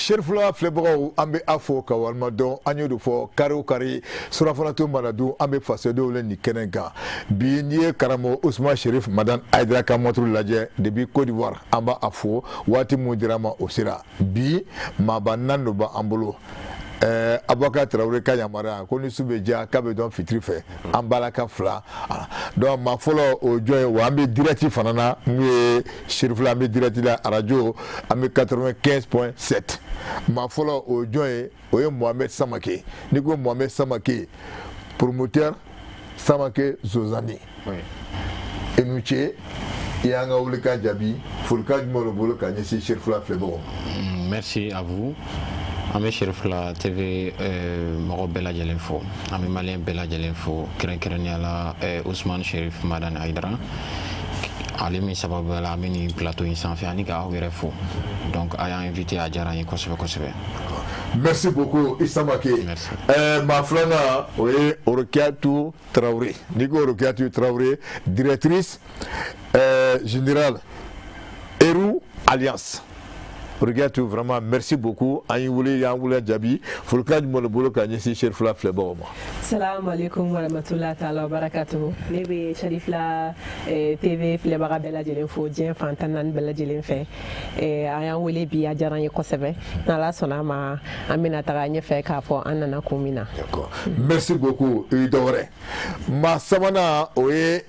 Sherifula filɛbagaw an bɛ a fɔ ka walima dɔn an y'o de fɔ kari o kari surafanato mana dun an bɛ fasodenw la nin kɛnɛ kan bi n'i ye karamɔgɔ Usman Sherif Madane Haidara ka montre lajɛ depuis Côte d'Ivoire an b'a fɔ waati mun dira ma o sera bi maaba 4 de b'an bolo. Aboubacar Traoré ka yamaruya ko ni su bɛ diya k'a bɛ dɔn fitiri fɛ an bala ka fila donc maa fɔlɔ o jɔn ye wa an bɛ direct fana na n'o ye Sherifula an bɛ direct la radio an bɛ 95.7 maa fɔlɔ o jɔn ye o ye Mohamed Samake n'i ko Mohamed Samake promoteur Samake Zozani i ni ce i y'an ka wuli ka jaabi folikan jumɛn de bolo ka ɲɛsin Sherifula filɛbagaw ma. Merci à vous. An bɛ Sherifula TV mɔgɔ bɛɛ lajɛlen fo an bɛ maliyɛn bɛɛ lajɛlen fo kɛrɛnkɛrɛnnenya la Usman Sherif Madane Haidara ale min sababu la an bɛ nin plateau in sanfɛ ani ka aw yɛrɛ fo donc a y'an invité a diyara an ye kosɛbɛ kosɛbɛ. Merci beaucoup Issa Maki. Ma filanan o ye Orokiatou Traoré n'i ko Orokiatou Traoré directrice générale Eru Alliance. Orokiatou vraiment merci beaucoup an y'an wuli jaabi folikan jumɛn de bolo ka ɲɛsin Sherifula filɛbagaw ma. Salamu alaikum warahmatullahi ta'ala wabarakatuh. Ne bɛ Sherifula TV filɛbaga bɛɛ lajɛlen fo diɲɛ fan 14 bɛɛ lajɛlen fɛ an y'an wele bi a diyara an ye kosɛbɛ n'Ala sɔnna ma an bɛna taga ɲɛfɛ k'a fɔ an nana kun min na. D'accord merci beaucoup i dɔwɛrɛ maa sabanan o ye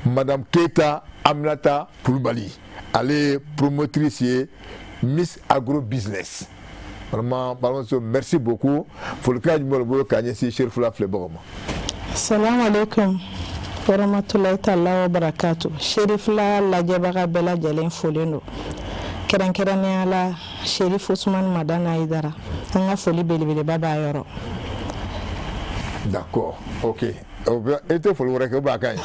Madame Keita Aminata Kulibali ale ye promotrice ye Miss Agro Business. Vraiment, merci beaucoup. Folikan jumɛn de bolo ka ɲɛsin Sherifula filɛbagaw ma. Assalamu alaikum warahmatullahi ta'ala wabarakatuh. Sherifula lajɛbaga bɛɛ lajɛlen folen don. Kɛrɛnkɛrɛnnenya la Sherif Usman Madane Haidara an ka foli belebeleba b'a yɔrɔ. D'accord, ok. Et te foli wɛrɛ kɛ o b'a ka ɲi.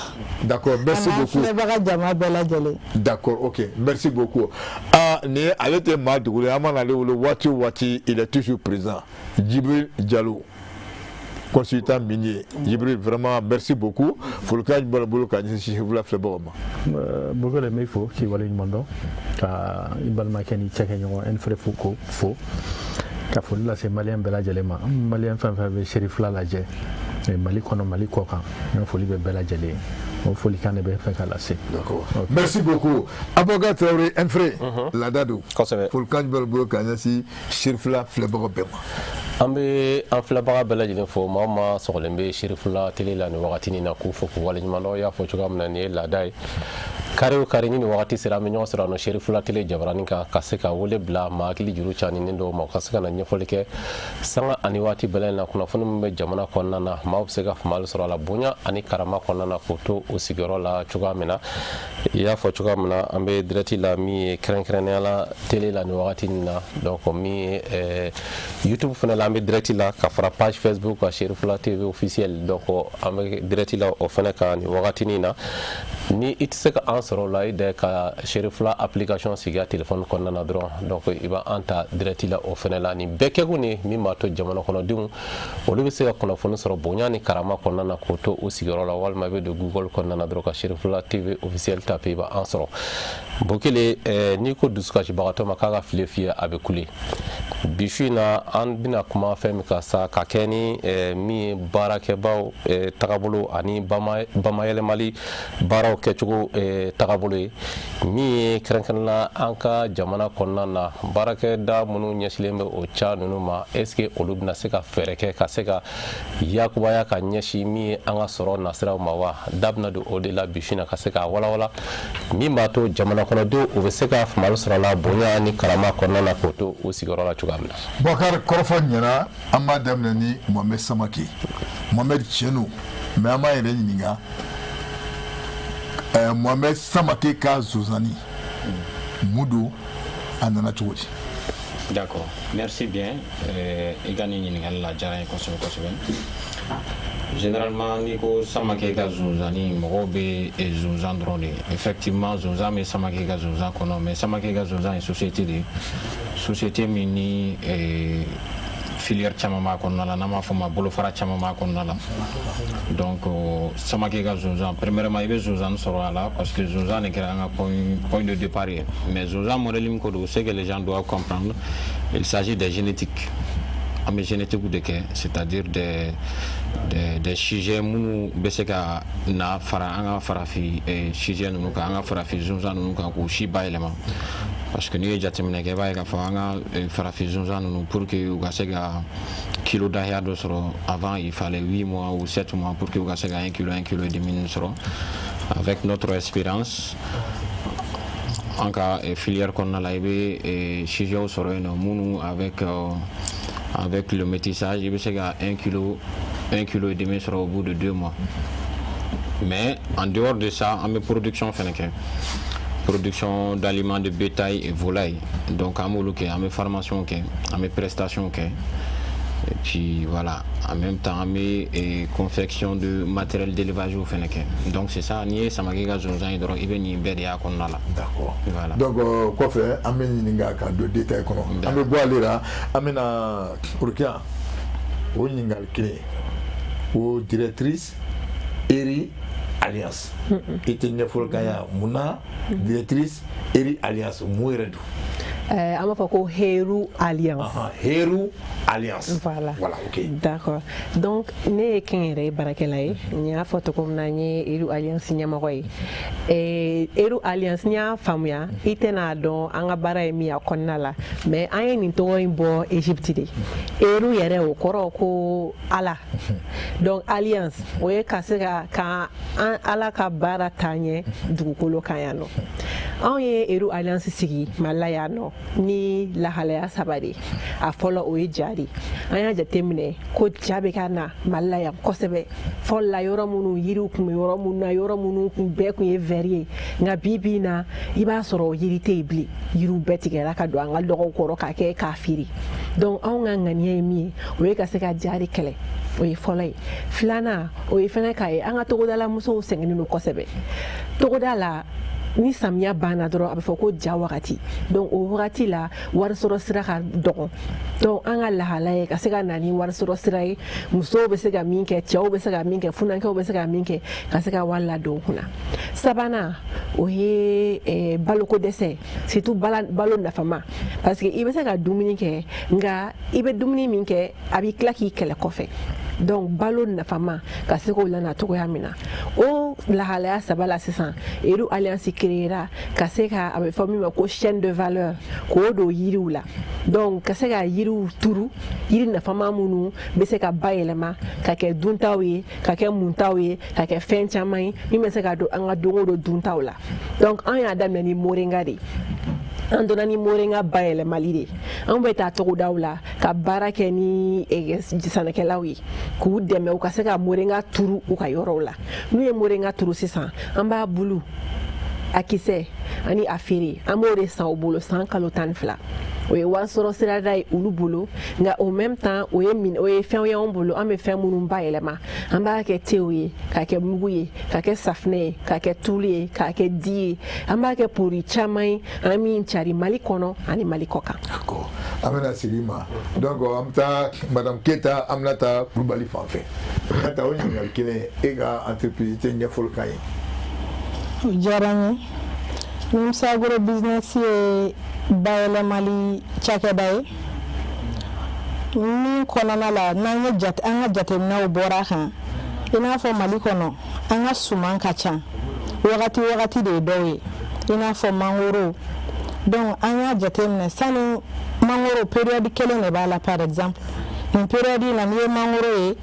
D'accord, merci beaucoup. Filɛbaga jama bɛɛ lajɛlen. D'accord, ok, merci beaucoup. Ni ale tɛ maa dogolen an mana ale wele waati o waati il est toujours présent. Djibril Diallo, consultant minier. Djibril, vraiment merci beaucoup. Folikan jumɛn de bolo ka ɲɛsin Sherifula filɛbagaw ma. Beaucoup de mes faux qui valent une mando. Ka ibalma keni cheke nyongo en frère foko fo. Ka foli la se malien bɛɛ lajɛlen ma. Malien fɛn fɛn bɛ Sherifula lajɛ. Mali kɔnɔ Mali kɔ kan. N foli bɛ bɛɛ lajɛlen. O foli kan de bɛ fɛ ka lase. D'accord. Merci beaucoup. Aboubacar Traoré un frère laada don. Kosɛbɛ. Folikan jumɛn de bolo ka ɲɛsin Sherifula filɛbagaw bɛɛ ma. An bɛ an filɛbaga bɛɛ lajɛlen fo maa o maa sɔgɔlen bɛ Sherifula télé la nin wagati nin na k'u fo k'u waleɲuman dɔn y'a fɔ cogoya min na nin ye laada ye kari o kari ni nin wagati sera an bɛ ɲɔgɔn sɔrɔ a nɔ Sherifula télé jabaranin kan ka se ka wele bila maa hakili juru caninen dɔw ma u ka se ka na ɲɛfɔli kɛ sanga ani waati bɛɛ lajɛlen na kunnafoni min bɛ jamana kɔnɔna na maaw bɛ se ka faamuyali sɔrɔ a la bonya ani karama kɔnɔna na k'o to o sigiyɔrɔ la cogoya min na i y'a fɔ cogoya min na an bɛ direct la min ye kɛrɛnkɛrɛnnenya la télé la nin wagati nin na donc min ye YouTube fana la an bɛ direct la ka fara page Facebook ka Sherifula TV officiel donc an bɛ direct la o fana kan nin wagati nin na ni i tɛ se ka an sɔrɔ o la i da ka Sherifula application sigi a téléphone kɔnɔna na dɔrɔn donc i b'a an ta direct la o fana la nin bɛɛ kɛkun ni min b'a to jamana kɔnɔdenw olu bɛ se ka kunnafoni sɔrɔ bonya ni karama kɔnɔna na k'o to o sigiyɔrɔ la walima i bɛ don Google kɔnɔna na dɔrɔn ka Sherifula TV officiel tape i b'a an sɔrɔ bon kelen n'i ko dusukasibagatɔ ma k'a ka file fiyɛ a bɛ kule bi su in na an bɛna kuma fɛn min kan sa ka kɛ ni min ye baarakɛbaw tagabolo ani bamayɛlɛmali baaraw kɛcogo tagabolo ye min ye kɛrɛnkɛrɛnnenya an ka jamana kɔnɔna na baarakɛda minnu ɲɛsilen bɛ o ca ninnu ma est-ce que olu bɛna se ka fɛɛrɛ kɛ ka se ka yakubaya ka ɲɛsin min ye an ka sɔrɔ nasiraw ma wa da bɛna don o de la bi su in na ka se k'a walawala min b'a to jamana kɔnɔdenw u bɛ se ka faamuyali sɔrɔ a la bonya ni karama kɔnɔna na k'o to o sigiyɔrɔ la cogoya min na. Bakari kɔrɔfɔ ɲɛna an b'a daminɛ ni Mohamed Samake Mohamed Tienu mais an b'a yɛrɛ ɲininka Mohamed Samake ka Zozani mun don a nana cogo di. D'accord, merci bien. I ka nin ɲininkali la diyara n ye kosɛbɛ kosɛbɛ. Généralement n'i ko Samake ka Zozani mɔgɔw bɛ Zozan dɔrɔn de ye. Effectivement Zozan bɛ Samake ka Zozan kɔnɔ mais Samake ka Zozan ye société de ye société min ni filière caman b'a kɔnɔna la n'an b'a fɔ o ma bolofara caman b'a kɔnɔna la donc sama kɛ ka zonzan premièrement i bɛ zonzan sɔrɔ a la parce que zonzan de kɛra an ka point de départ ye mais zonzan modèle min ko don c'est que les gens doivent comprendre il s'agit des génétiques an bɛ génétique de kɛ c'est-à-dire des sujets minnu bɛ se ka na fara an ka farafin sujet ninnu kan an ka farafin zonzan ninnu kan k'u si bayɛlɛma parce que n'i ye jateminɛ kɛ i b'a ye k'a fɔ an ka farafin zonzan ninnu pour que u ka se ka kilo dahaya dɔ sɔrɔ avant il fallait 8 mois ou 7 mois pour que u ka se ka 1 kilo 1 kilo et demi sɔrɔ avec notre expérience en ka filière kɔnɔna la i bɛ sujets sɔrɔ yen nɔ minnu avec le métissage il bɛ se ka 1 kilo et demi sɔrɔ au bout de 2 mois mais en dehors de ça an bɛ production fɛnɛ kɛ production d'aliments de bétail et volaille donc an b'olu kɛ an bɛ formation kɛ an bɛ prestation kɛ et puis voilà en même temps an bɛ confection de matériel d'élevage fɛnɛ kɛ donc c'est ça n'i ye Samake ka zonzan ye dɔrɔn i bɛ nin bɛɛ de y'a kɔnɔna la. D'accord. Voilà. Donc kɔfɛ an bɛ ɲininka ka don détail kɔnɔ an bɛ bɔ ale la an bɛna Rokia o ɲininkali kelen o directrice Eri Alliance i tɛ ɲɛfɔli k'an ye mun na directrice Eri Alliance mun yɛrɛ don. An b'a fɔ ko Heru Alliance. Heru Alliance. Voilà. Voilà, ok. D'accord. Donc ne ye kɛnyɛrɛ ye baarakɛla ye n y'a fɔ cogo min na n ye Heru Alliance ɲɛmɔgɔ ye Heru Alliance n y'a faamuya i tɛna dɔn an ka baara ye min ye a kɔnɔna la mais an ye nin tɔgɔ in bɔ Egypte de Heru yɛrɛ o kɔrɔ ko Ala donc Alliance o ye ka se ka Ala ka baara taa ɲɛ dugukolo kan yan nɔ anw ye Heru Alliance sigi Mali la yan nɔ ni lahalaya saba de a fɔlɔ o ye ja de an y'a jateminɛ ko ja bɛ ka na Mali la yan kosɛbɛ fɔlɔ la yɔrɔ minnu yiriw tun bɛ yɔrɔ minnu na yɔrɔ minnu bɛɛ tun ye vɛri ye nka bi bi in na i b'a sɔrɔ yiri tɛ yen bilen yiriw bɛɛ tigɛra ka don an ka lɔgɔw kɔrɔ k'a kɛ k'a feere donc anw ka ŋaniya ye min ye o ye ka se ka ja de kɛlɛ o ye fɔlɔ ye filanan o ye fɛnɛ k'a ye an ka togodala musow sɛgɛnnen don kosɛbɛ togoda la ni samiya banna dɔrɔn a bɛ fɔ ko ja wagati donc o wagati la warisɔrɔ sira ka dɔgɔ donc an ka lahala ye ka se ka na ni warisɔrɔ sira ye musow bɛ se ka min kɛ cɛw bɛ se ka min kɛ funankɛw bɛ se ka min kɛ ka se ka wari ladon u kunna sabanan o ye baloko dɛsɛ surtout balo nafama parce que i bɛ se ka dumuni kɛ nka i bɛ dumuni min kɛ a b'i tila k'i kɛlɛ kɔfɛ donc balo nafama ka se k'o lana cogoya min na o lahalaya saba la sisan Heru Alliance créera ka se ka a bɛ fɔ min ma ko chaîne de valeur k'o don yiriw la donc ka se ka yiriw turu yiri nafama minnu bɛ se ka bayɛlɛma ka kɛ duntaw ye ka kɛ muntaw ye ka kɛ fɛn caman ye min bɛ se ka don an ka don o don duntaw la donc an y'a daminɛ ni moringa de an donna ni moringa bayɛlɛmali de an bɛ taa togodaw la ka baara kɛ ni sɛnɛkɛlaw ye k'u dɛmɛ u ka se ka moringa turu u ka yɔrɔw la n'u ye moringa turu sisan an b'a bulu a kisɛ ani a feere an b'o de san u bolo san kalo 12 o ye warisɔrɔ sirada ye olu bolo nka au même temps o ye fɛnw ye anw bolo an bɛ fɛn minnu bayɛlɛma an b'a kɛ tew ye k'a kɛ mugu ye k'a kɛ safunɛ ye k'a kɛ tulu ye k'a kɛ di ye an b'a kɛ produit caman ye an min cari Mali kɔnɔ ani Mali kɔ kan. D'accord an bɛna segin ma donc an bɛ taa madame Keyita Aminata Kulibali fan fɛ Aminata o ɲininkali kelen e ka entreprise tɛ ɲɛfɔli k'an ye. O diyara n ye Nimsa Agro Business ye bayɛlɛmali cakɛda ye min kɔnɔna la n'an ye an ka jateminɛw bɔra kan i n'a fɔ Mali kɔnɔ an ka suman ka ca wagati de ye dɔw ye i n'a fɔ mangoro donc an y'a jateminɛ sani mangoro période kelen de b'a la par exemple nin période in na n'i ye mangoro ye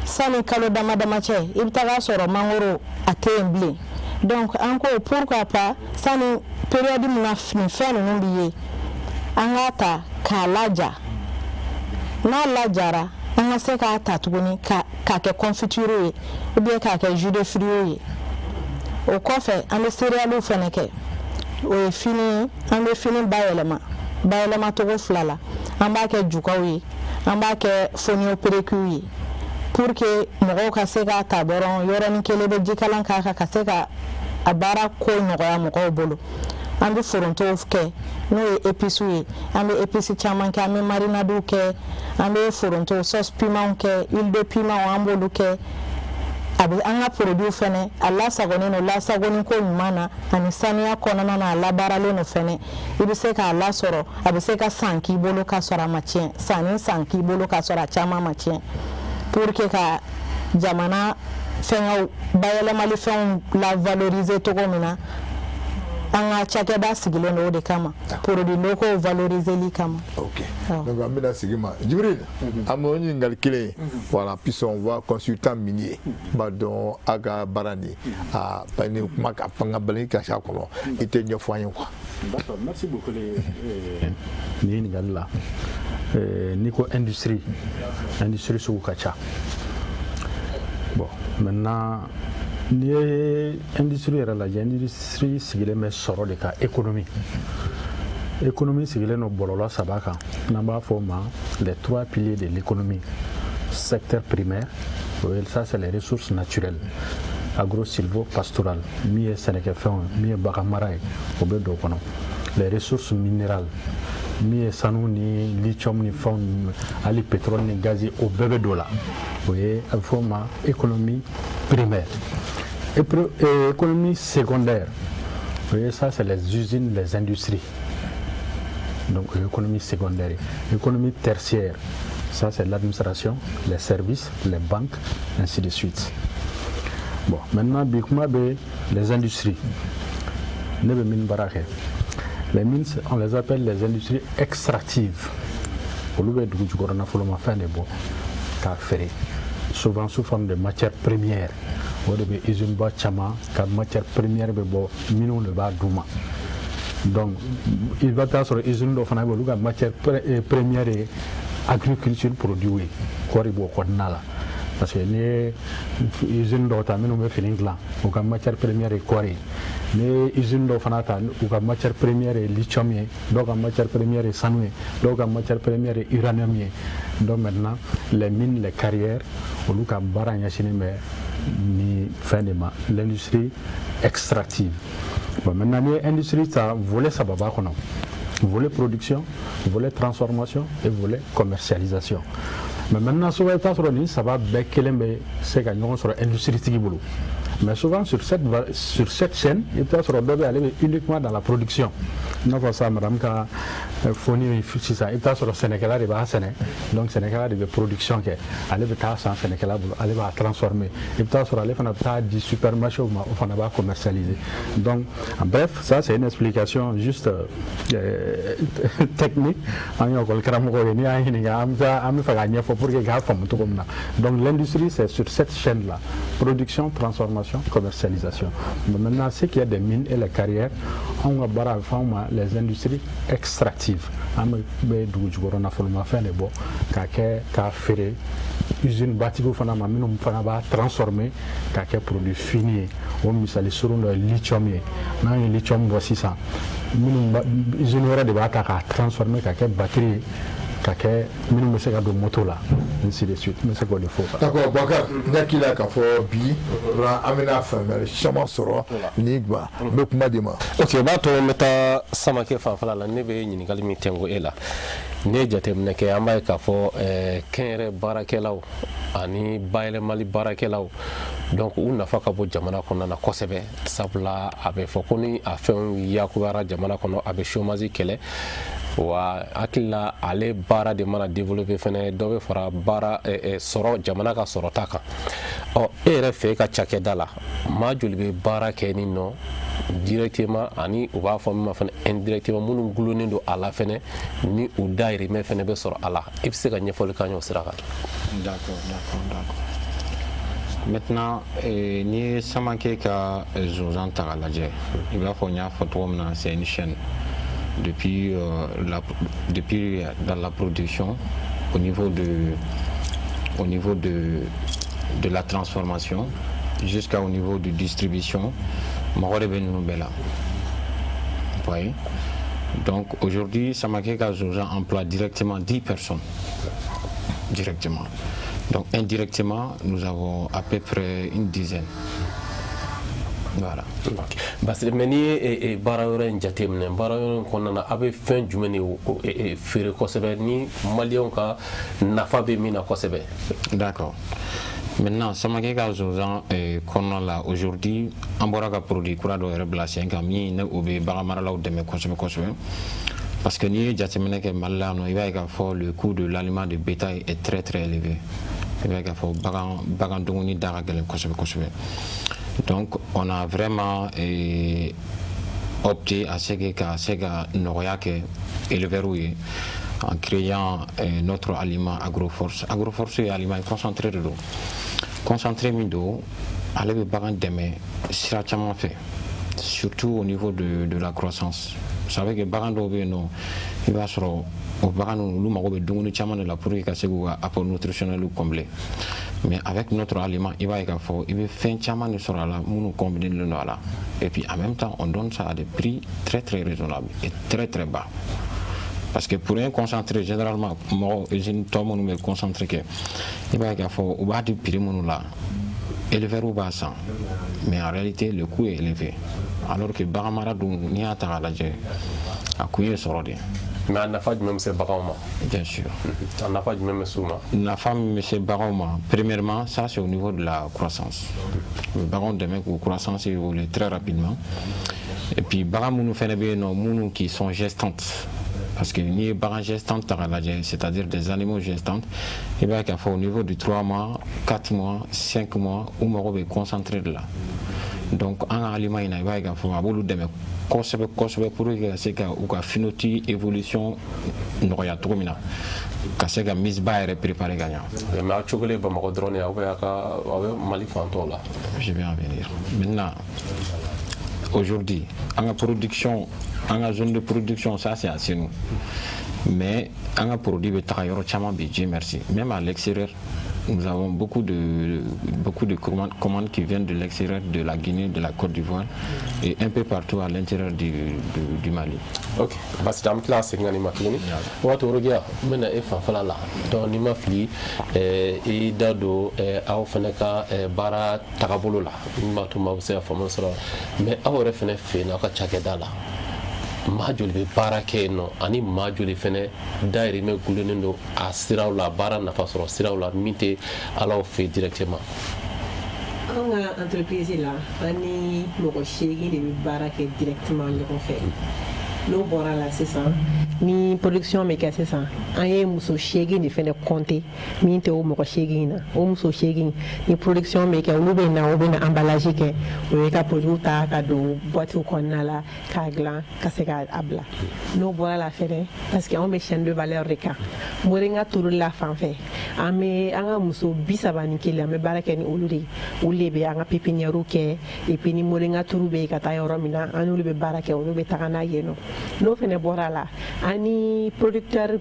sani kalo dama dama cɛ i bɛ taga sɔrɔ mangoro a tɛ yen bilen donc an ko pourquoi pas sani période min na nin fɛn ninnu bɛ ye an k'a ta k'a laja n'a lajara an ka se k'a ta tuguni k'a kɛ confiture ye ou bien k'a kɛ jus de fruits ye o kɔfɛ an bɛ céréales fana kɛ o ye fini ye an bɛ fini bayɛlɛma cogo fila la an b'a kɛ jukaw ye an b'a kɛ fonio pérékiw ye pour que mɔgɔw ka se k'a ta dɔrɔn yɔrɔnin kelen bɛ jikalan k'a kan ka se ka a baara ko nɔgɔya mɔgɔw bolo an bɛ foronto kɛ n'o ye épices ye an bɛ épices caman kɛ an bɛ marinade kɛ an bɛ foronto sauce piment kɛ huile de piment an b'olu kɛ a bɛ an ka produit fɛnɛ a lasagonen don lasagoni ko ɲuman na ani saniya kɔnɔna na a labaaralen don fɛnɛ i bɛ se k'a lasɔrɔ a bɛ se ka san k'i bolo k'a sɔrɔ a ma tiɲɛ san k'i bolo k'a sɔrɔ a caman ma tiɲɛ pour que ka jamana fɛngɛw bayɛlɛmali fɛnw la valoriser cogo min na an ka cakɛda sigilen don o de kama produit locaux valoriseli kama. Ok. Donc on bɛna sigi ma Djibril an bɛ ɲininkali kelen ye voilà puisqu'on on voit consultant minier ba dɔn a ka baara nin a bani kuma ka fanga bali ka sa kɔnɔ i tɛ ɲɛfɔ an ye quoi. D'accord, merci beaucoup ni ɲininkali la ni ko industrie sugu ka ca bon maintenant n'i ye industrie yɛrɛ lajɛ industrie sigilen bɛ sɔrɔ de ka économie sigilen don bɔlɔlɔ 3 kan n'an b'a fɔ o ma les 3 piliers de l'économie secteur primaire ça c'est les ressources naturelles agro-silvo-pastoral min ye sɛnɛkɛfɛnw ye min ye bagan mara ye o bɛ don o kɔnɔ les ressources minérales min ye sanu ni lithium ni fɛnw hali pétrole ni gaz o bɛɛ bɛ don o la o ye a bɛ fɔ o ma économie primaire. Économie secondaire, ça c'est les usines, les industries. Donc économie secondaire. Économie tertiaire, ça c'est l'administration, les services, les banques, ainsi de suite. Bon, maintenant, les industries. Les mines, on les appelle les industries extractives. Souvent sous forme de matières premières. O de bɛ usine ba caman ka matière première bɛ bɔ minnu de b'a d'u ma donc i bɛ taa sɔrɔ usine dɔ fana bɛ olu ka matière première ye agriculture produit ye kɔɔri b'o kɔnɔna la parce que n'i ye usine dɔw ta minnu bɛ fini dilan u ka matière première ye kɔɔri ye n'i ye usine dɔw fana ta u ka matière première ye lithium ye dɔw ka matière première ye sanu ye dɔw ka matière première ye uranium ye donc maintenant les mines les carrières olu ka baara ɲɛsinnen bɛ ni fɛn de ma l'industrie extractive. Bon, maintenant ni industrie ça volet saba b'a kɔnɔ volet production volet transformation et volet commercialisation. Mais maintenant souvent i bɛ taa sɔrɔ nin saba bɛɛ kelen bɛ se ka ɲɔgɔn sɔrɔ industrie tigi bolo. Mais souvent sur cette chaîne, il peut aller uniquement dans la production. Nous avons ça, madame, quand fournir ça, il peut être Sénégal de base, donc Sénégal de production qui allait être sans Sénégal, allait va transformer. Il peut être aller faire du supermarché ou on va commercialiser. Donc, en bref, ça c'est une explication juste technique. Donc l'industrie c'est sur cette chaîne-là, production, transformation, commercialisation. Mais maintenant, ce qu'il y a des mines et les carrières, on va faire les industries extractives. On va faire usine bâtiment fana ma minnu fana b'a transformer k'a kɛ produit fini ye o misali surun dɔ ye lithium ye n'an ye lithium bɔ sisan minnu usine wɛrɛ de b'a ta k'a transformer k'a kɛ batterie ye k'a kɛ minnu bɛ se ka don moto la ainsi de suite n bɛ se k'o de fɔ. d'accord Boubacar n hakili la k'a fɔ bi an bɛna faamuyali caman sɔrɔ nin kuma n bɛ kuma di ma. ok o b'a to n bɛ taa Samakɛ fanfɛla la ne bɛ ɲininkali min tɛnku e la ne ye jateminɛ kɛ an b'a ye k'a fɔ kɛnyɛrɛ baarakɛlaw ani bayɛlɛmali baarakɛlaw donc u nafa ka bɔ jamana kɔnɔna na kosɛbɛ sabula a bɛ fɔ ko ni a fɛnw yakubara jamana kɔnɔ a bɛ chômage kɛlɛ wa hakili la ale baara de mana développer fɛnɛ dɔ bɛ fara baara sɔrɔ jamana ka sɔrɔta kan ɔ e yɛrɛ fɛ e ka cakɛda la maa joli bɛ baara kɛ ni nɔ directement ani u b'a fɔ min ma fɛnɛ indirectement minnu gulonnen don a la fɛnɛ ni u dayirimɛ fɛnɛ bɛ sɔrɔ a la i bɛ se ka ɲɛfɔli k'an ye o sira kan. D'accord. Maintenant n'i ye Samakɛ ka Zozan ta k'a lajɛ i b'a fɔ n y'a fɔ cogo min na c'est une chaîne depuis dans la production au niveau de la transformation jusqu'au niveau de distribution mɔgɔ de bɛ ninnu bɛɛ la. Vous voyez? Donc aujourd'hui Samakɛ ka Zozan emploie directement 10 personnes directement. Donc indirectement nous avons à peu près une dizaine. Voilà. Parce que mais ni ye baara yɔrɔ in jateminɛ baara yɔrɔ in kɔnɔna na a bɛ fɛn jumɛn de feere kosɛbɛ ni maliyɛnw ka nafa bɛ min na kosɛbɛ. D'accord. Maintenant, Samakɛ ka zonzan kɔnɔna la aujourd'hui an bɔra ka produit kura dɔ yɛrɛ bila sen kan min o bɛ bagan maralaw dɛmɛ kosɛbɛ kosɛbɛ. Parce que n'i ye jateminɛ kɛ Mali la i b'a ye k'a fɔ le coût de l'aliment de bétail est très très élevé. I b'a ye k'a fɔ bagan dumuni da ka gɛlɛn kosɛbɛ kosɛbɛ. Donc on a vraiment opté à ce que nɔgɔya kɛ éleveurs ye en créant notre aliment Agroforce. Agroforce ye aliment concentré de don. Concentré min don ale bɛ bagan dɛmɛ sira caman fɛ surtout au niveau de la croissance. Vous savez que bagan dɔw bɛ yen nɔ i b'a sɔrɔ o bagan ninnu olu mago bɛ dumuni caman de la pour que ka se k'u ka apport nutritionnel combler. Mais avec notre aliment i b'a ye k'a fɔ i bɛ fɛn caman de sɔrɔ a la minnu combiner don a la et puis en même temps on donne ça à des prix très très raisonnables et très très bas. Parce que pour un concentré généralement mɔgɔ usine tɔ minnu bɛ concentré kɛ i b'a ye k'a fɔ u b'a di prix minnu la éleveurs b'a san mais en réalité le coût est élevé alors que bagan mara dun n'i y'a ta k'a lajɛ a kun ye sɔrɔ de. Mais a nafa jumɛn bɛ se baganw ma. Bien sûr. A nafa jumɛn bɛ s'u ma. Nafa min bɛ se baganw ma premièrement ça c'est au niveau de la croissance. Baganw dɛmɛ k'u croissance évoluer très rapidement et puis bagan minnu fɛnɛ bɛ yen nɔ minnu qui sont gestantes. Parce que ni bagan gestante c'est-à-dire des animaux gestantes, il va qu'il faut au niveau du 3 mois, 4 mois, 5 mois, où on va concentrer de là. Donc en aliment il va qu'il faut avoir de conserver pour que c'est que finoti évolution n'aurait trop mina. Ka se ka mise ba yɛrɛ préparer gagnant. Mais a cogolen Bamakɔ dɔrɔn ou bien a bɛ Mali fan tɔw la. Je vais en venir. Maintenant aujourd'hui en production en zone de production ça c'est assez nous mais en produit de Dieu merci même à l'extérieur nous avons beaucoup de commandes qui viennent de l'extérieur de la Guinée, de la Côte d'Ivoire et un peu partout à l'intérieur du Mali. Ok, parce que je suis en train de dire que je suis en train de dire que je suis en train de dire que majoli be baara kɛ yen nɔ ani majoli fɛnɛ dayirimɛ gulonnen don a siraw la baara nafa sɔrɔ siraw la min tɛ alaw fɛ directement. An ka entreprise la an ni mɔgɔ 8 de bɛ baara kɛ directement ɲɔgɔn fɛ n'o bɔra la sisan ni production bɛ kɛ sisan an ye muso 8 de fɛnɛ compter min tɛ o mɔgɔ 8 na o muso 8 ni production bɛ kɛ olu bɛ na o bɛ na emballage kɛ o ye ka produit ta ka don boîte kɔnɔna la k'a dilan ka se k'a bila n'o bɔra la fɛnɛ parce que anw bɛ chaîne de valeur de kan moringa turuli la fan fɛ an ka muso 31 an bɛ baara kɛ ni olu de olu de bɛ an ka pépinière kɛ et puis ni moringa turu bɛ ka taa yɔrɔ min na an n'olu bɛ baara kɛ olu bɛ taga n'a ye nɔ n'o fɛnɛ bɔra la ani producteur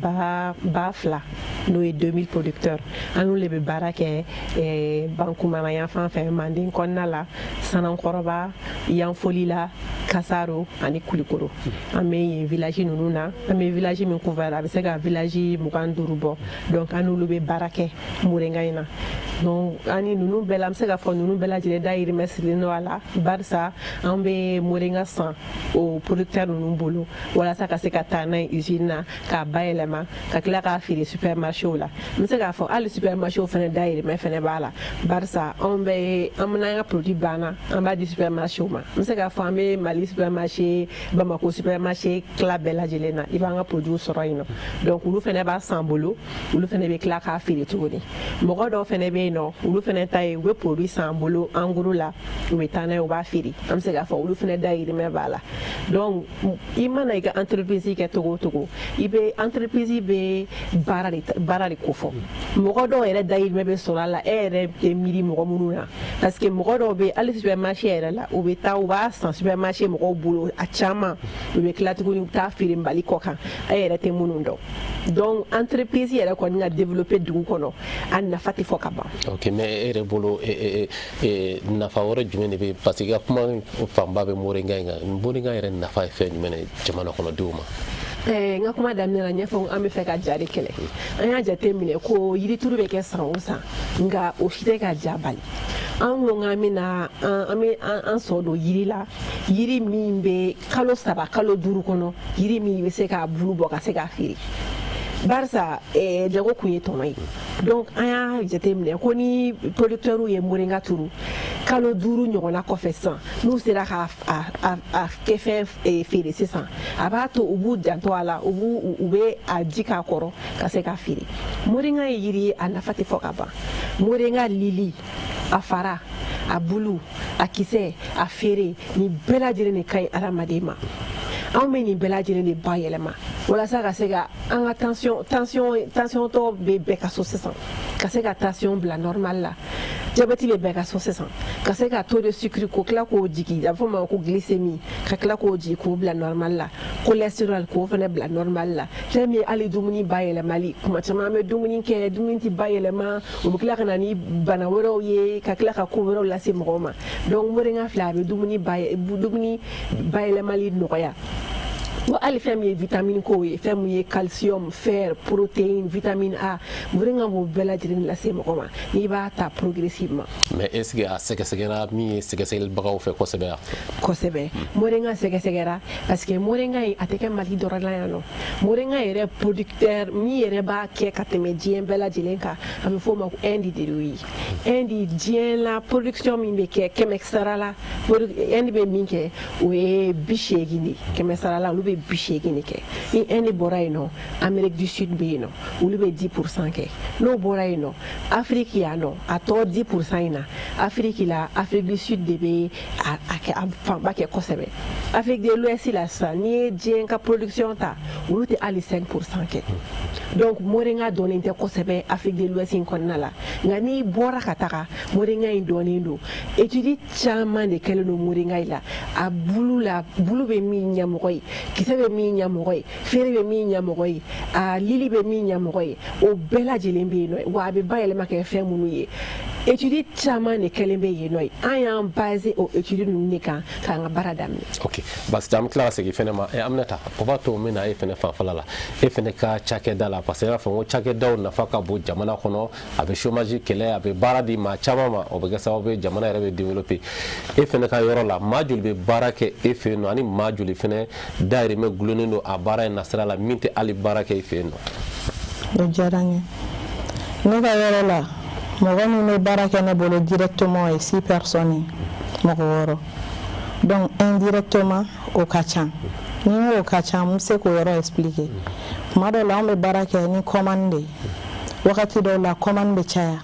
ba fila n'o ye 2000 producteurs an n'olu bɛ baara kɛ Bankumana yan fan fɛ Manden kɔnɔna la Sanankɔrɔba Yanfoli la Kasaro ani Kulikoro an bɛ yen village ninnu na an bɛ village min couvert a bɛ se ka village 25 bɔ donc an n'olu bɛ baara kɛ Moringa in na donc ani ninnu bɛɛ la an bɛ se ka fɔ ninnu bɛɛ lajɛlen dayirimɛ sirilen don a la barisa an bɛ Moringa san o producteur ninnu bolo walasa ka se ka taa n'a ye usine na k'a bayɛlɛma ka tila k'a feere supermarché la n bɛ se k'a fɔ hali supermarché fɛnɛ dayirimɛ fɛnɛ b'a la barisa an bɛna an ka produit banna an b'a di supermarché ma n bɛ se k'a fɔ an bɛ Mali supermarché Bamako supermarché tila bɛɛ lajɛlen na i b'an ka produit sɔrɔ yen nɔ donc olu fɛnɛ b'a san bolo olu fɛnɛ bɛ tila k'a feere tuguni mɔgɔ dɔw fɛnɛ bɛ yen nɔ olu fɛnɛ ta ye u bɛ produit san bolo en gros la u bɛ taa n'a ye u b'a feere an bɛ se k'a fɔ olu fɛnɛ dayirimɛ b'a la donc i mana i ka entreprise kɛ togo o togo i bɛ entreprise bɛ baara de kofɔ mɔgɔ dɔw yɛrɛ dayirimɛ bɛ sɔrɔ a la e yɛrɛ tɛ miiri mɔgɔ minnu na parce que mɔgɔ dɔw bɛ hali supermarché yɛrɛ la u bɛ taa u b'a san supermarché mɔgɔw bolo a caman u bɛ tila tuguni u bɛ taa feere Mali kɔ kan e yɛrɛ tɛ minnu dɔn donc entreprise yɛrɛ kɔni ka développer dugu kɔnɔ a nafa tɛ fɔ ka ban. Ok mais e yɛrɛ bolo nafa wɛrɛ jumɛn de bɛ parce que ka kuma fanba bɛ Moringa in kan Moringa yɛrɛ nafa ye fɛn jumɛn ye jamana kɔnɔdenw ma. N ka kuma daminɛ la ɲɛfɔ an bɛ fɛ ka ja de kɛlɛ an y'a jate minɛ ko yirituru bɛ kɛ san o san nka o si tɛ ka ja bali an ko an bɛ an sɔ don yiri la yiri min bɛ kalo 3 kalo 5 kɔnɔ yiri min bɛ se k'a bulu bɔ ka se k'a feere barisa jago kun ye tɔnɔ ye donc an y'a jateminɛ ko ni producteurs ye moringa turu kalo 5 ɲɔgɔnna kɔfɛ sisan n'u sera ka kɛ fɛn feere sisan a b'a to u b'u janto a la u bɛ a ji k'a kɔrɔ ka se k'a feere moringa ye yiri ye a nafa tɛ fɔ ka ban moringa lili a fara a bulu a kisɛ a feere nin bɛɛ lajɛlen de ka ɲi adamaden ma anw bɛ nin bɛɛ lajɛlen de bayɛlɛma walasa ka se ka an ka tension tɔ bɛ bɛɛ ka so sisan ka se ka tension bila normal la diabète bɛ bɛɛ ka so sisan ka se ka taux de sucre ko tila k'o jigin a bɛ fɔ o ma ko glycémie ka tila k'o jigin k'o bila normal la cholestérol k'o fana bila normal la fɛn min ye hali dumuni bayɛlɛmali kuma caman an bɛ dumuni kɛ dumuni tɛ bayɛlɛma o bɛ tila ka na ni bana wɛrɛw ye ka tila ka ko wɛrɛw lase mɔgɔw ma donc moringa filɛ a bɛ dumuni bayɛlɛmali nɔgɔya wa hali fɛn min ye vitamine ko ye fɛn min ye calcium fer protéine vitamine A moringa b'o bɛɛ lajɛlen lase mɔgɔ ma n'i b'a ta progressivement mais est ce que a sɛgɛsɛgɛra min ye sɛgɛsɛgɛlibagaw fɛ kosɛbɛ yan kosɛbɛ moringa sɛgɛsɛgɛra parce que moringa in a tɛ kɛ Mali dɔrɔn la yan nɔ moringa yɛrɛ producteur min yɛrɛ b'a kɛ ka tɛmɛ diɲɛ bɛɛ lajɛlen kan a bɛ fɔ o ma ko Inde de y'o ye Inde diɲɛ la production min bɛ kɛ 100 sara la Inde bɛ min kɛ o ye 80 de 100 sara la olu bɛ 80 de kɛ ni Inde bɔra yen nɔ Amérique du Sud bɛ yen nɔ olu bɛ 10% kɛ n'o bɔra yen nɔ Afrique yan nɔ a tɔ 10% in na Afrique la Afrique du Sud de bɛ a fanba kɛ kosɛbɛ Afrique de l'Ouest la sisan n'i ye diɲɛ ka production ta olu tɛ hali 5% kɛ donc moringa dɔnnen tɛ kosɛbɛ Afrique de l'Ouest in kɔnɔna la nka n'i bɔra ka taga moringa in dɔnnen don étude caman de kɛlen don moringa in la a bulu bɛ min ɲɛ mɔgɔ ye kisɛ bɛ min ɲɛ mɔgɔ ye feere bɛ min ɲɛ mɔgɔ ye a lili bɛ min ɲɛ mɔgɔ ye o bɛɛ lajɛlen bɛ yen nɔ wa a bɛ bayɛlɛma kɛ fɛn minnu ye étude caman de kɛlen bɛ yen nɔ an y'an basé o étude ninnu de kan k'an ka baara daminɛ. ok basi an bɛ tila ka segin fɛnɛ ma Aminata o b'a to n bɛna e fɛnɛ fanfɛla la e fɛnɛ ka cakɛda la parce que n y'a fɔ n ko cakɛdaw nafa ka bon jamana kɔnɔ a bɛ chômage kɛlɛ a bɛ baara di maa caman ma o bɛ kɛ sababu ye jamana yɛrɛ bɛ développer e fɛnɛ ka yɔrɔ la maa joli bɛ baara kɛ e fɛ yen nɔ ani maa joli fɛnɛ dayirimɛ gulonnen don a baara in nasira la min tɛ hali baara kɛ e fɛ yen nɔ. o diyara n ye ne ka yɔrɔ la mɔgɔ min bɛ baara kɛ ne bolo directement ye 6 personnes mɔgɔ 6 donc indirectement o ka ca ni o ka ca n bɛ se k'o yɔrɔ expliquer tuma dɔw la an bɛ baara kɛ ni commande de ye wagati dɔw la commande bɛ caya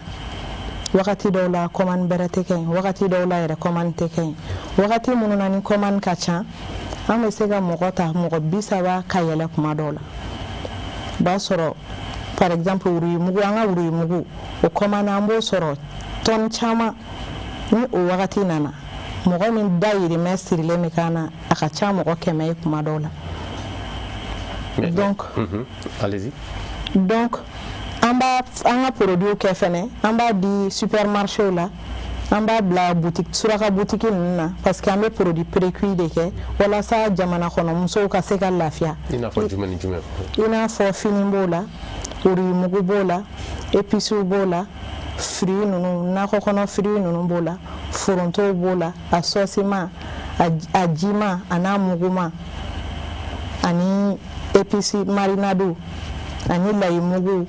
wagati dɔw la commande bɛrɛ tɛ kɛ yen wagati dɔw la yɛrɛ commande tɛ kɛ yen wagati minnu na ni commande ka ca an bɛ se ka mɔgɔ ta mɔgɔ 30 ka yɛlɛ tuma dɔw la o b'a sɔrɔ par exemple wurimugu an ka wurimugu o commande an b'o sɔrɔ tonne caman ni o wagati nana mɔgɔ min dayirimɛ sirilen bɛ k'an na a ka ca mɔgɔ 100 ye tuma dɔw la donc allez-y donc an ka produit kɛ fɛnɛ an b'a di supermarché la an b'a bila boutique suraka boutique ninnu na parce que an bɛ produit précuit de kɛ walasa jamana kɔnɔ musow ka se ka lafiya i n'a fɔ jumɛn ni jumɛn i n'a fɔ fini b'o la wurimugu b'o la épices b'o la fruits ninnu nakɔ kɔnɔ fruits ninnu b'o la foronto b'o la a sɔsima a jima a n'a muguma ani épices marinade ani layimugu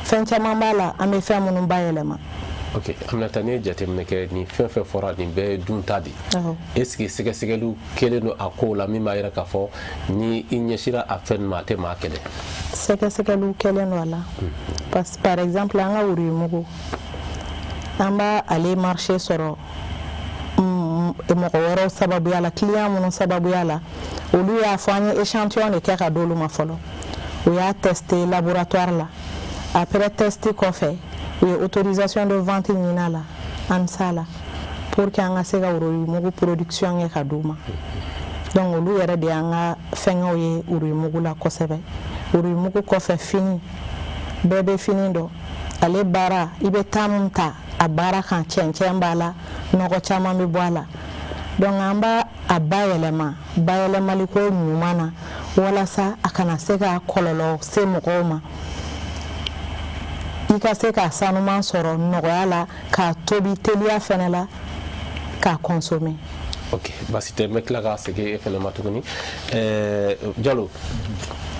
fɛn caman b'a la an bɛ fɛn minnu bayɛlɛma. ok Aminata n'i ye jateminɛ kɛ nin fɛn fɛn fɔra nin bɛɛ ye dunta de est ce que sɛgɛsɛgɛliw kɛlen don a kow la min b'a yira k'a fɔ ni i ɲɛsira a fɛn ma a tɛ maa kɛlɛ. sɛgɛsɛgɛliw kɛlen don a la parce que par exemple an ka wurimugu an b'a ale marché sɔrɔ mɔgɔ wɛrɛw sababuya la client minnu sababuya la olu y'a fɔ an ye échantillon de kɛ ka d'olu ma fɔlɔ o y'a testé laboratoire la après test kɔfɛ u ye autorisation de vente ɲini a la ANSA la pour que an ka se ka wurimugu production kɛ ka d'u ma donc olu yɛrɛ de y'an ka fɛngɛw ye wurimugu la kosɛbɛ wurimugu kɔfɛ fini bɛɛ bɛ fini dɔn ale baara i bɛ taa mun ta a baara kan cɛncɛn b'a la nɔgɔ caman bɛ bɔ a la donc an b'a a bayɛlɛma bayɛlɛmaliko ɲuman na walasa a kana se ka kɔlɔlɔ se mɔgɔw ma i ka se ka sanuman sɔrɔ nɔgɔya la k'a tobi teliya fɛnɛ la k'a consommer. Ok, basi tɛ n bɛ tila ka segin e fɛnɛ ma tuguni Jalo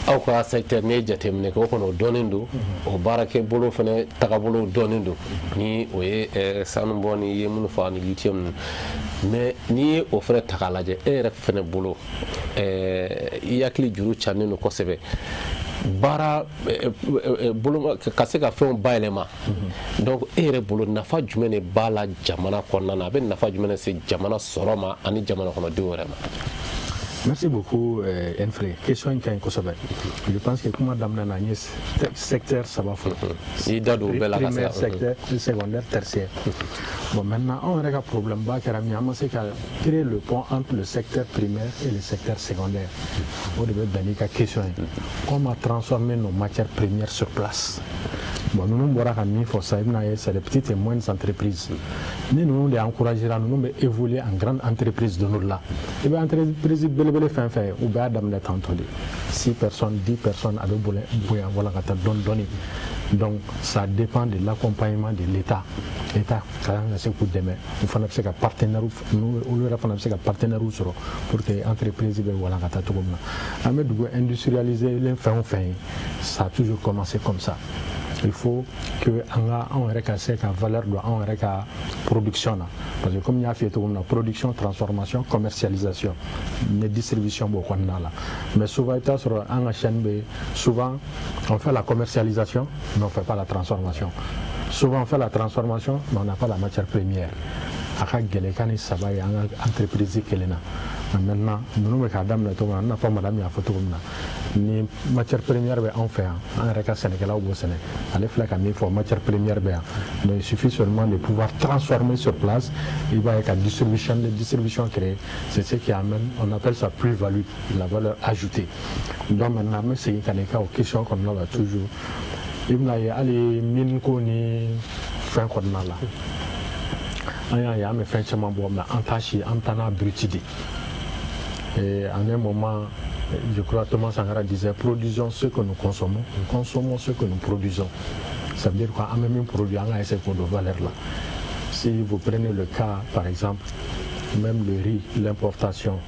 aw ka secteur ne jateminɛ kɛ o kɔnɔ o dɔnnen don o baarakɛ bolo fɛnɛ tagabolo dɔnnen don ni o ye sanubɔ ni ye minnu fɔ ani lithium mais n'i ye o fɛnɛ ta k'a lajɛ e yɛrɛ fɛnɛ bolo i hakili juru cannen don kosɛbɛ baara bolo ka se ka fɛnw bayɛlɛma donc e yɛrɛ bolo nafa jumɛn de b'a la jamana kɔnɔna na a bɛ nafa jumɛn de se jamana sɔrɔ ma ani jamana kɔnɔdenw yɛrɛ ma. Merci beaucoup, Enfré. Question qui est kosɛbɛ. Je pense que kuma daminɛ na n ye secteur saba fɔ. I da don bɛɛ la ka se primaire, secteur, secondaire, tertiaire. Bon, maintenant, on a un problème bas car on sait qu'à créer le pont entre le secteur primaire et le secteur secondaire. On devait donner une question. Comment transformer nos matières premières sur place? Bon, nous n'avons pas mis pour ça, c'est des petites et moyennes entreprises. Nous nous encourager à nous évoluer en grande entreprise de nous là. Et bien, entreprise fait ou bien dans les temps 6 personnes, 10 personnes avec bouillant, voilà, donner. Donc, ça dépend de l'accompagnement de l'État. L'État, quand c'est pour demain, il faut que partenaire, nous, partenaire pour que l'entreprise voilà, industrialiser les fins, ça a toujours commencé comme ça. Il faut que on récasse la valeur de la production parce que comme il y a fait tout la production, transformation, commercialisation, les distributions beaucoup là. Mais souvent sur un chaîne souvent on fait la commercialisation mais on fait pas la transformation. Souvent on fait la transformation mais on n'a pas la matière première. Aka gele kan saba ya entreprise kelena. Maintenant nous ka dam na to na fa madame ya photo comme ni matière première be en fait en reka Sénégal au Sénégal allez faire comme il faut matière première be mais il suffit seulement de pouvoir transformer sur place il va y avoir distribution créée c'est ce qui amène on appelle ça plus-value la valeur ajoutée donc maintenant mais c'est qu'il y a des questions comme là toujours il y a les mines qu'on est fin qu'on a là il y a mes fins chement bon mais entaché antana brutidé et en un moment je crois que Thomas Sankara disait produisons ce que nous consommons ce que nous produisons ça veut dire quoi en même produit on a cette valeur là si vous prenez le cas par exemple même le riz l'importation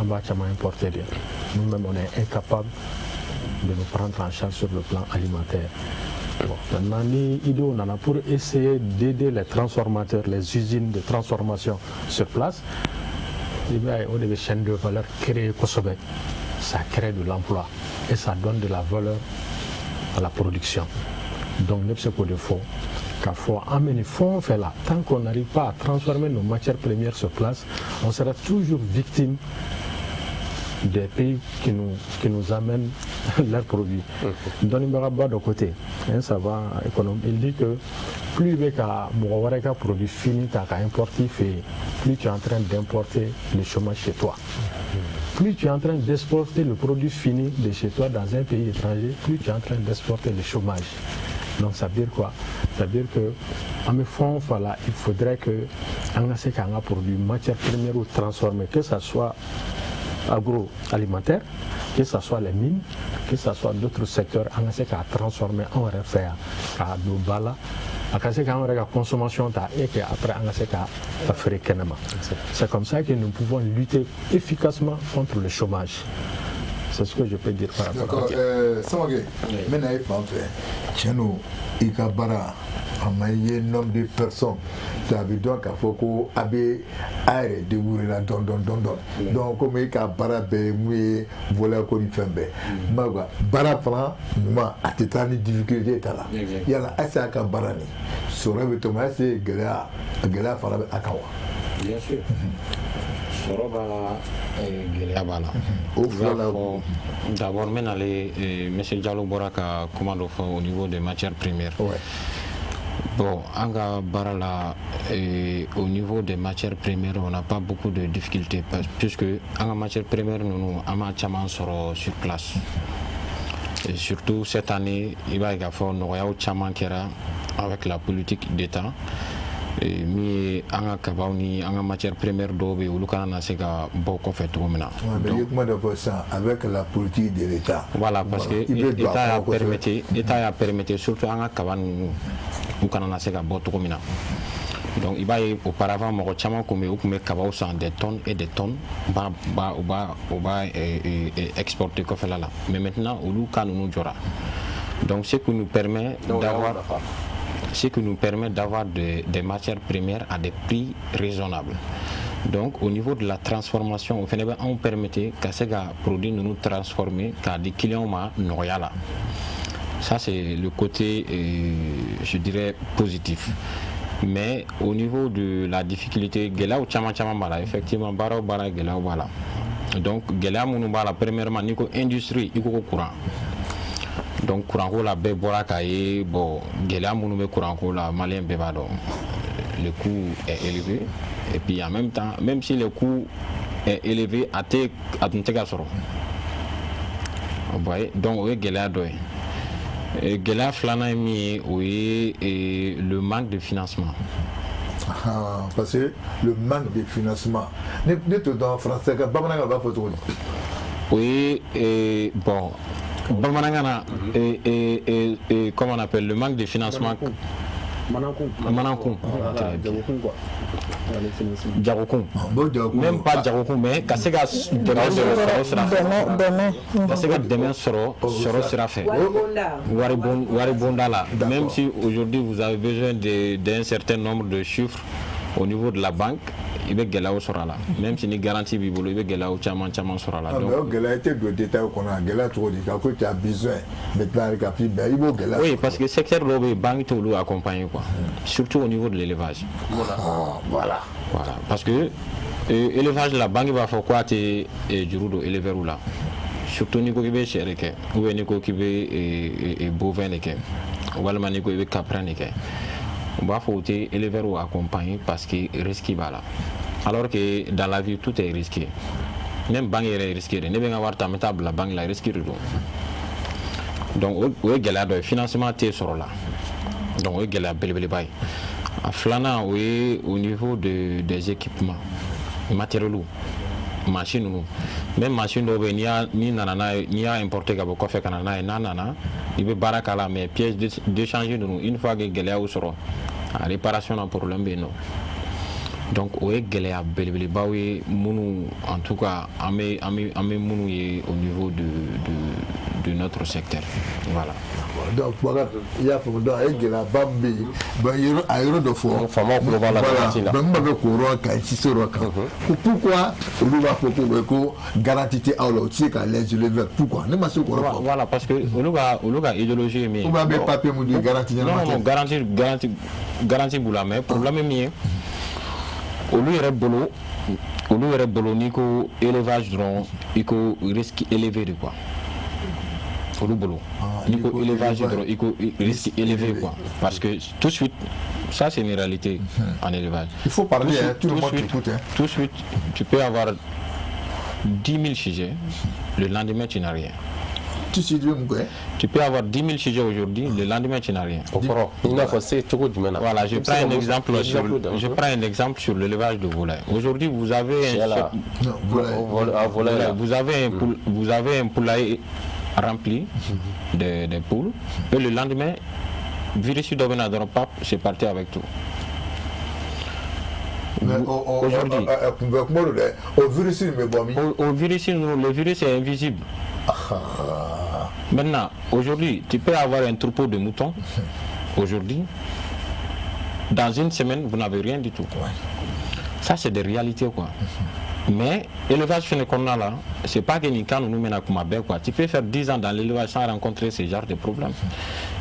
en bas chement importé nous-mêmes on est incapable de nous prendre en charge sur le plan alimentaire. Bon, maintenant, on en a pour essayer d'aider les transformateurs, les usines de transformation sur place. On a des chaînes de valeur créées au Kosovo. Ça crée de l'emploi et ça donne de la valeur à la production. Donc, c'est pour le fond. Qu'il faut amener fonds fait là. Tant qu'on n'arrive pas à transformer nos matières premières sur place, on sera toujours victime des pays qui nous amènent leurs produits. Donnez-moi de côté, ça va économique. Il dit que plus il y a un produit fini, tu as importé, plus tu es en train d'importer le chômage chez toi. Plus tu es en train d'exporter le produit fini de chez toi dans un pays étranger, plus tu es en train d'exporter le chômage. Donc ça veut dire quoi? Ça veut dire que en me fond, voilà, il faudrait que on a produit matière première ou transformée, que ce soit agroalimentaire, que ce soit les mines, que ce soit d'autres secteurs, on a qu'à transformer en refaire à nos balas, à la consommation et après on a qu'à faire kenema. C'est comme ça que nous pouvons lutter efficacement contre le chômage. C'est ce que je peux dire par rapport à ça. D'accord. Maintenant, il faut Ikabara, un nombre de personnes. Tu as vu donc qu'il faut qu'on aille de mourir don. Donc, comme Ikabara, ben, voilà qu'on y fait. Mais bara plan, moi, à tes temps de difficulté, il y a la SAK Barani. Sur le Thomas, c'est Gala Farabe Akawa. Bien sûr. D'abord, maintenant, M. Diallo Boraka commande au niveau des matières premières. Ouais. Bon, au niveau des matières premières, on n'a pas beaucoup de difficultés puisque en matière première, nous avons sur place. Et surtout cette année, il va y avoir un avec la politique d'État. mi an ka kabaw ni an ka matière première dɔw bɛ olu kana na se ka bɔ kɔfɛ cogo min na. Mais il y a comment de faire ça avec la politique de l'État. Voilà, parce que État y'a permis surtout an ka kaba ninnu u kana na se ka bɔ cogo min na. Donc il b'a ye auparavant mɔgɔ caman kun bɛ kabaw san des tonnes et des tonnes u b'a exporter kɔfɛla la. Mais maintenant olu ka ninnu jɔra. Donc ce qui nous permet d'avoir des matières premières à des prix raisonnables. Donc au niveau de la transformation, on permettait que ces produits nous transformer car des clients nɔgɔya la. Ça c'est le côté, je dirais, positif. Mais au niveau de la difficulté, gɛlɛyaw caman b'a la, effectivement baaraw baara gɛlɛyaw b'a la. Donc gɛlɛya minnu b'a la, premièrement n'i ko industrie i ko courant. Donc courant ko la bɛɛ bɔra k'a ye bon gɛlɛya minnu bɛ courant ko la maliyɛn bɛɛ b'a dɔn. Le coût est élevé et puis en même temps même si le coût est élevé a tun tɛ ka sɔrɔ. Vous voyez, donc o ye gɛlɛya dɔ ye. Gɛlɛya filanan ye min ye o ye le manque de financement. Parce que le manque de financement ne te donne français ka bamanankan b'a fɔ cogo di. O ye bon bamanankan na comment on appelle le manque de financement. Manakun. Jagokun. Même pas Jagokun, mais ka se ka dɛmɛ sɔrɔ sira fɛ. Wari bonda la. Même si aujourd'hui vous avez besoin d'un certain nombre de chiffres au niveau de la banque, il bɛ gɛlɛyaw sɔrɔ a la. Même si ni garantie b'i bolo, i bɛ gɛlɛyaw caman sɔrɔ a la. Donc gɛlɛya tɛ don détail kɔnɔ, gɛlɛya cogo di ka ko tu as besoin maintenant ka fi bɛn i b'o gɛlɛya. Oui, parce que secteur dɔw bɛ yen banque t'olu accompagner quoi. Surtout au niveau de l'élevage. Voilà. Parce que élevage la banque b'a fɔ ko a tɛ juru don éleveur la. Surtout n'i ko k'i bɛ sɛ de kɛ, ou bien n'i ko k'i bɛ bovin de kɛ, walima n'i ko i bɛ caprin de kɛ. On va faut éleveur accompagner parce que risque b'a la. Alors que dans la vie tout est risqué. Même banque est risqué. Ne bɛ n ka wari ta n bɛ taa bila banque la risque de don. Donc o ye gɛlɛya dɔ ye, financement tɛ sɔrɔ la. Donc o ye gɛlɛya belebeleba ye. A filanan o ye au niveau des équipements matériels machine ninnu. Même machine dɔw bɛ yen n'i nana n'a ye n'i y'a importer ka bɔ kɔfɛ ka na n'a ye n'a nana i bɛ baara k'a la mais pièces d'échange ninnu une fois que gɛlɛyaw sɔrɔ a réparation na problème bɛ yen nɔ. Donc o ye gɛlɛya belebelebaw ye minnu en tout cas an bɛ minnu ye au niveau de notre secteur. Voilà. Donc voilà, il y a donc ay gɛlɛyaba min bɛ yen a yɔrɔ dɔ fɔ faamaw tulo b'a la garantie la. Bɛnba bɛ k'o kan insisté o kan ko pourquoi olu b'a fɔ ko garantie tɛ aw la o tɛ se ka les éleveurs pourquoi ne ma se k'o fɔ. Voilà, parce que olu ka idéologie ye min ye. ou bien bɛ papier mun di garantie ɲɛnama tɛ. Non garantie b'u la mais problème ye min ye olu yɛrɛ bolo n'i ko élevage dɔrɔn i ko risque élevé de quoi. Olu bolo n'i ko élevage dɔrɔn i ko risque élevé quoi. Parce que tout de suite ça c'est une réalité en élevage. Il faut parler, tout le monde écoute. Tout de suite tu peux avoir 10 000 sujets, le lendemain tu n'as rien. Tu peux avoir 10 000 sujets aujourd'hui, le lendemain tu n'as rien. Voilà, je prends un exemple sur l'élevage de volailles. Aujourd'hui vous avez un poulailler rempli de poules et le lendemain virus d'Ovena dans pas c'est parti avec tout. Aujourd'hui le virus est invisible. Maintenant, aujourd'hui, tu peux avoir un troupeau de moutons. Aujourd'hui, dans une semaine, vous n'avez rien du tout. Ça, c'est des réalités, quoi. Mais l'élevage qu'on a là, c'est pas que nous mène à quoi. Tu peux faire 10 ans dans l'élevage sans rencontrer ce genre de problème.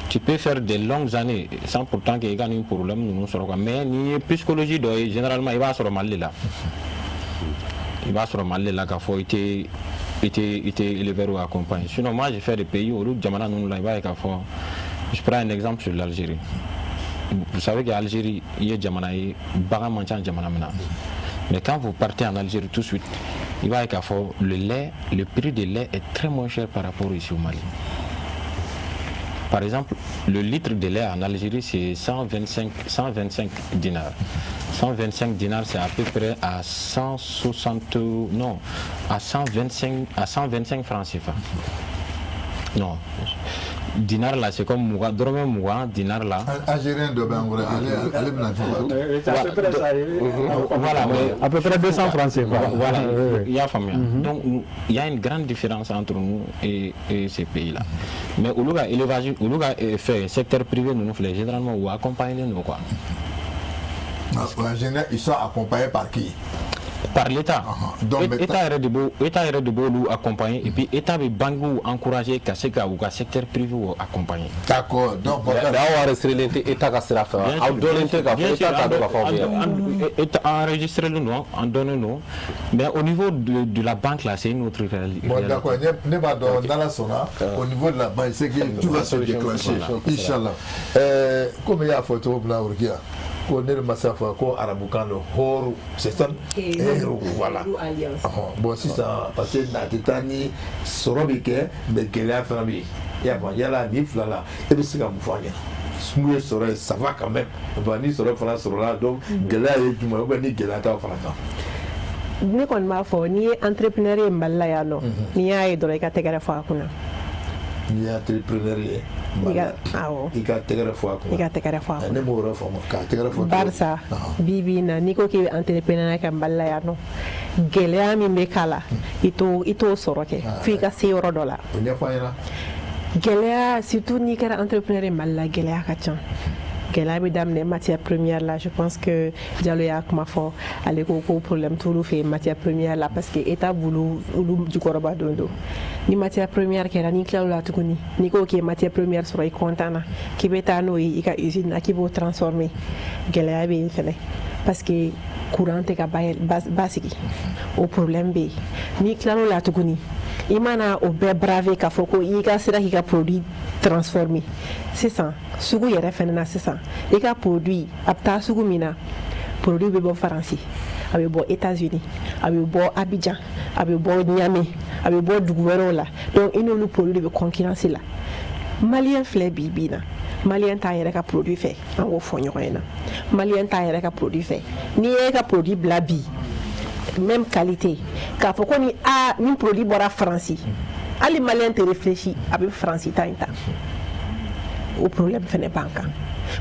Tu peux faire des longues années sans pourtant qu'il y ait un problème. Mais ni psychologie, généralement, il va se remarquer là. Il va se remarquer là qu'il faut être éleveur ou accompagné. Sinon, moi, j'ai fait des pays où je prends un exemple sur l'Algérie. Vous savez qu'en Algérie, il y a des mais quand vous partez en Algérie tout de suite, il va y avoir le prix du lait est très moins cher par rapport ici au Mali. Par exemple, le litre de lait en Algérie, c'est 125 dinars. 125 dinars, c'est à peu près à 125 francs CFA. Non. Dinar là, c'est comme Mouga, Dromé Mouga, dinar là. Algérien de Bangoura, allez, voilà, à peu près 200 francs CFA. Voilà, il y a famille. Donc, il y a une grande différence entre nous et ces pays-là. Mais au Louga, élevage, au Louga fait secteur privé, nous faisons généralement ou accompagner nous quoi. En général, ils sont accompagnés par qui? Par l'État. L'État est de nous accompagner et puis l'État veut bangu encourager qu'à ce cas où le secteur privé accompagner. D'accord. Donc, enregistrer le nom, en donner nous. Mais au niveau de la banque là, c'est une autre réalité. Bon, d'accord. Dans la zona, au niveau de la banque, c'est que tout va se déclencher. Inch'Allah. Comme il y a photo là, ko ne masa fa ko arabukano horu c'est ça héros voilà bon si ça parce que na titani sorobike de gela famille ya ba yala ni flala et puis c'est comme fanya smoué sore ça va quand même ba ni sore fala sore là donc gela et du mo ba ni gela ta fala ni kon ma fo ni entrepreneur mballa ya no ni ay do ka tegara fa kuna ni entrepreneur ika tegara fo ne mo ro fo ka tegara fo barsa bibi na niko ki entrepreneur ka mballa ya no gelea mi me kala ito soroke fika si euro dollar ne fa ina gelea surtout ni kara entrepreneur mballa gelea ka chan gelea bi damne matière première là je pense que Diallo ya kuma fo ale ko problème tout le fait matière première là parce que état bulu du koroba dondo ni matière première kera ni claro la tukuni ni ko ki matière première sura kontana ki beta no i ka usine ki bo transformer gelea bi fele parce que courant te ka basiki au problème be ni claro la tukuni imana o be brave ka foko i ka sira ki ka produit transformer c'est ça sugu yɛrɛ fɛnɛ na sisan i ka produit a bɛ taa sugu min na produit bɛ bɔ faransi a bɛ bɔ États-Unis a bɛ bɔ Abidjan a bɛ bɔ Niamey a bɛ bɔ dugu wɛrɛw la donc i n'olu produit de bɛ concurrence la maliyɛn filɛ bi na maliyɛn t'a yɛrɛ ka produit fɛ an k'o fɔ ɲɔgɔn ɲɛna maliyɛn t'a yɛrɛ ka produit fɛ n'i ye ka produit bila bi même qualité k'a fɔ ko ni produit bɔra faransi hali maliyɛn tɛ réfléchi a bɛ faransi ta in ta o problème fɛnɛ b'an kan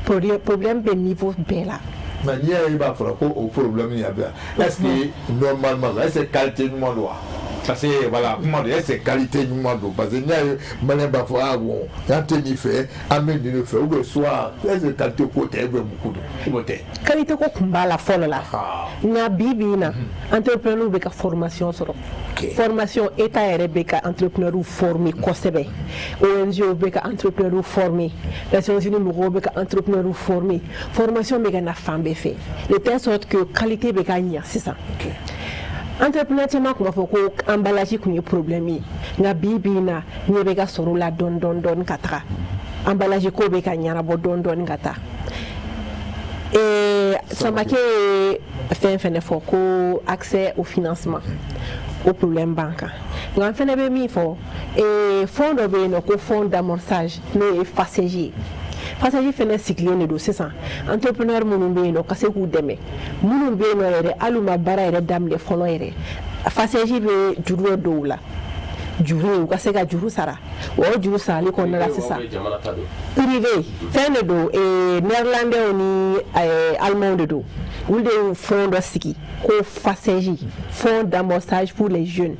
problème bɛ niveau bɛɛ la mais n'i y'a ye i b'a fɔra ko o problème y'a bɛɛ est-ce que normalement est-ce que qualité ɲuman don wa parce que voilà comment dire est-ce que qualité ɲuman don parce que n'i y'a ye maliyɛn b'a fɔ ah bon an tɛ nin fɛ an bɛ nin de fɛ ou bien soit est-ce que qualité ko tɛ ou bien mun ko don o tɛ qualité ko kun b'a la fɔlɔ la nka bi na entrepreneur bɛ ka formation sɔrɔ formation état yɛrɛ bɛ ka entrepreneur former kosɛbɛ ONG bɛ ka entrepreneur former Nations Unies mɔgɔw bɛ ka entrepreneur former formation bɛ ka na fan bɛɛ fɛ de telle sorte que qualité bɛ ka ɲa sisan entrepreneur caman kun b'a fɔ ko emballage kun ye problème ye nka bi na ɲɛ bɛ ka sɔrɔ la dɔɔni ka taga emballage ko bɛ ka ɲɛnabɔ dɔɔni ka taa Samake fɛn fɛnɛ fɔ ko accès au financement au problème bancaire. Nka an fɛnɛ bɛ min fɔ fond dɔ bɛ yen nɔ ko fond d'amorçage n'o ye FACEG FACEG fɛnɛ sigilen de don sisan entrepreneur minnu bɛ yen nɔ ka se k'u dɛmɛ minnu bɛ yen nɔ yɛrɛ hali u ma baara yɛrɛ daminɛ fɔlɔ yɛrɛ FACEG bɛ juru dɔw la juru u ka se ka juru sara o juru sarali kɔnɔna la sisan privé fɛn de don néerlandais ni allemand de don olu de ye fond dɔ sigi ko FACEG fond d'amorçage pour les jeunes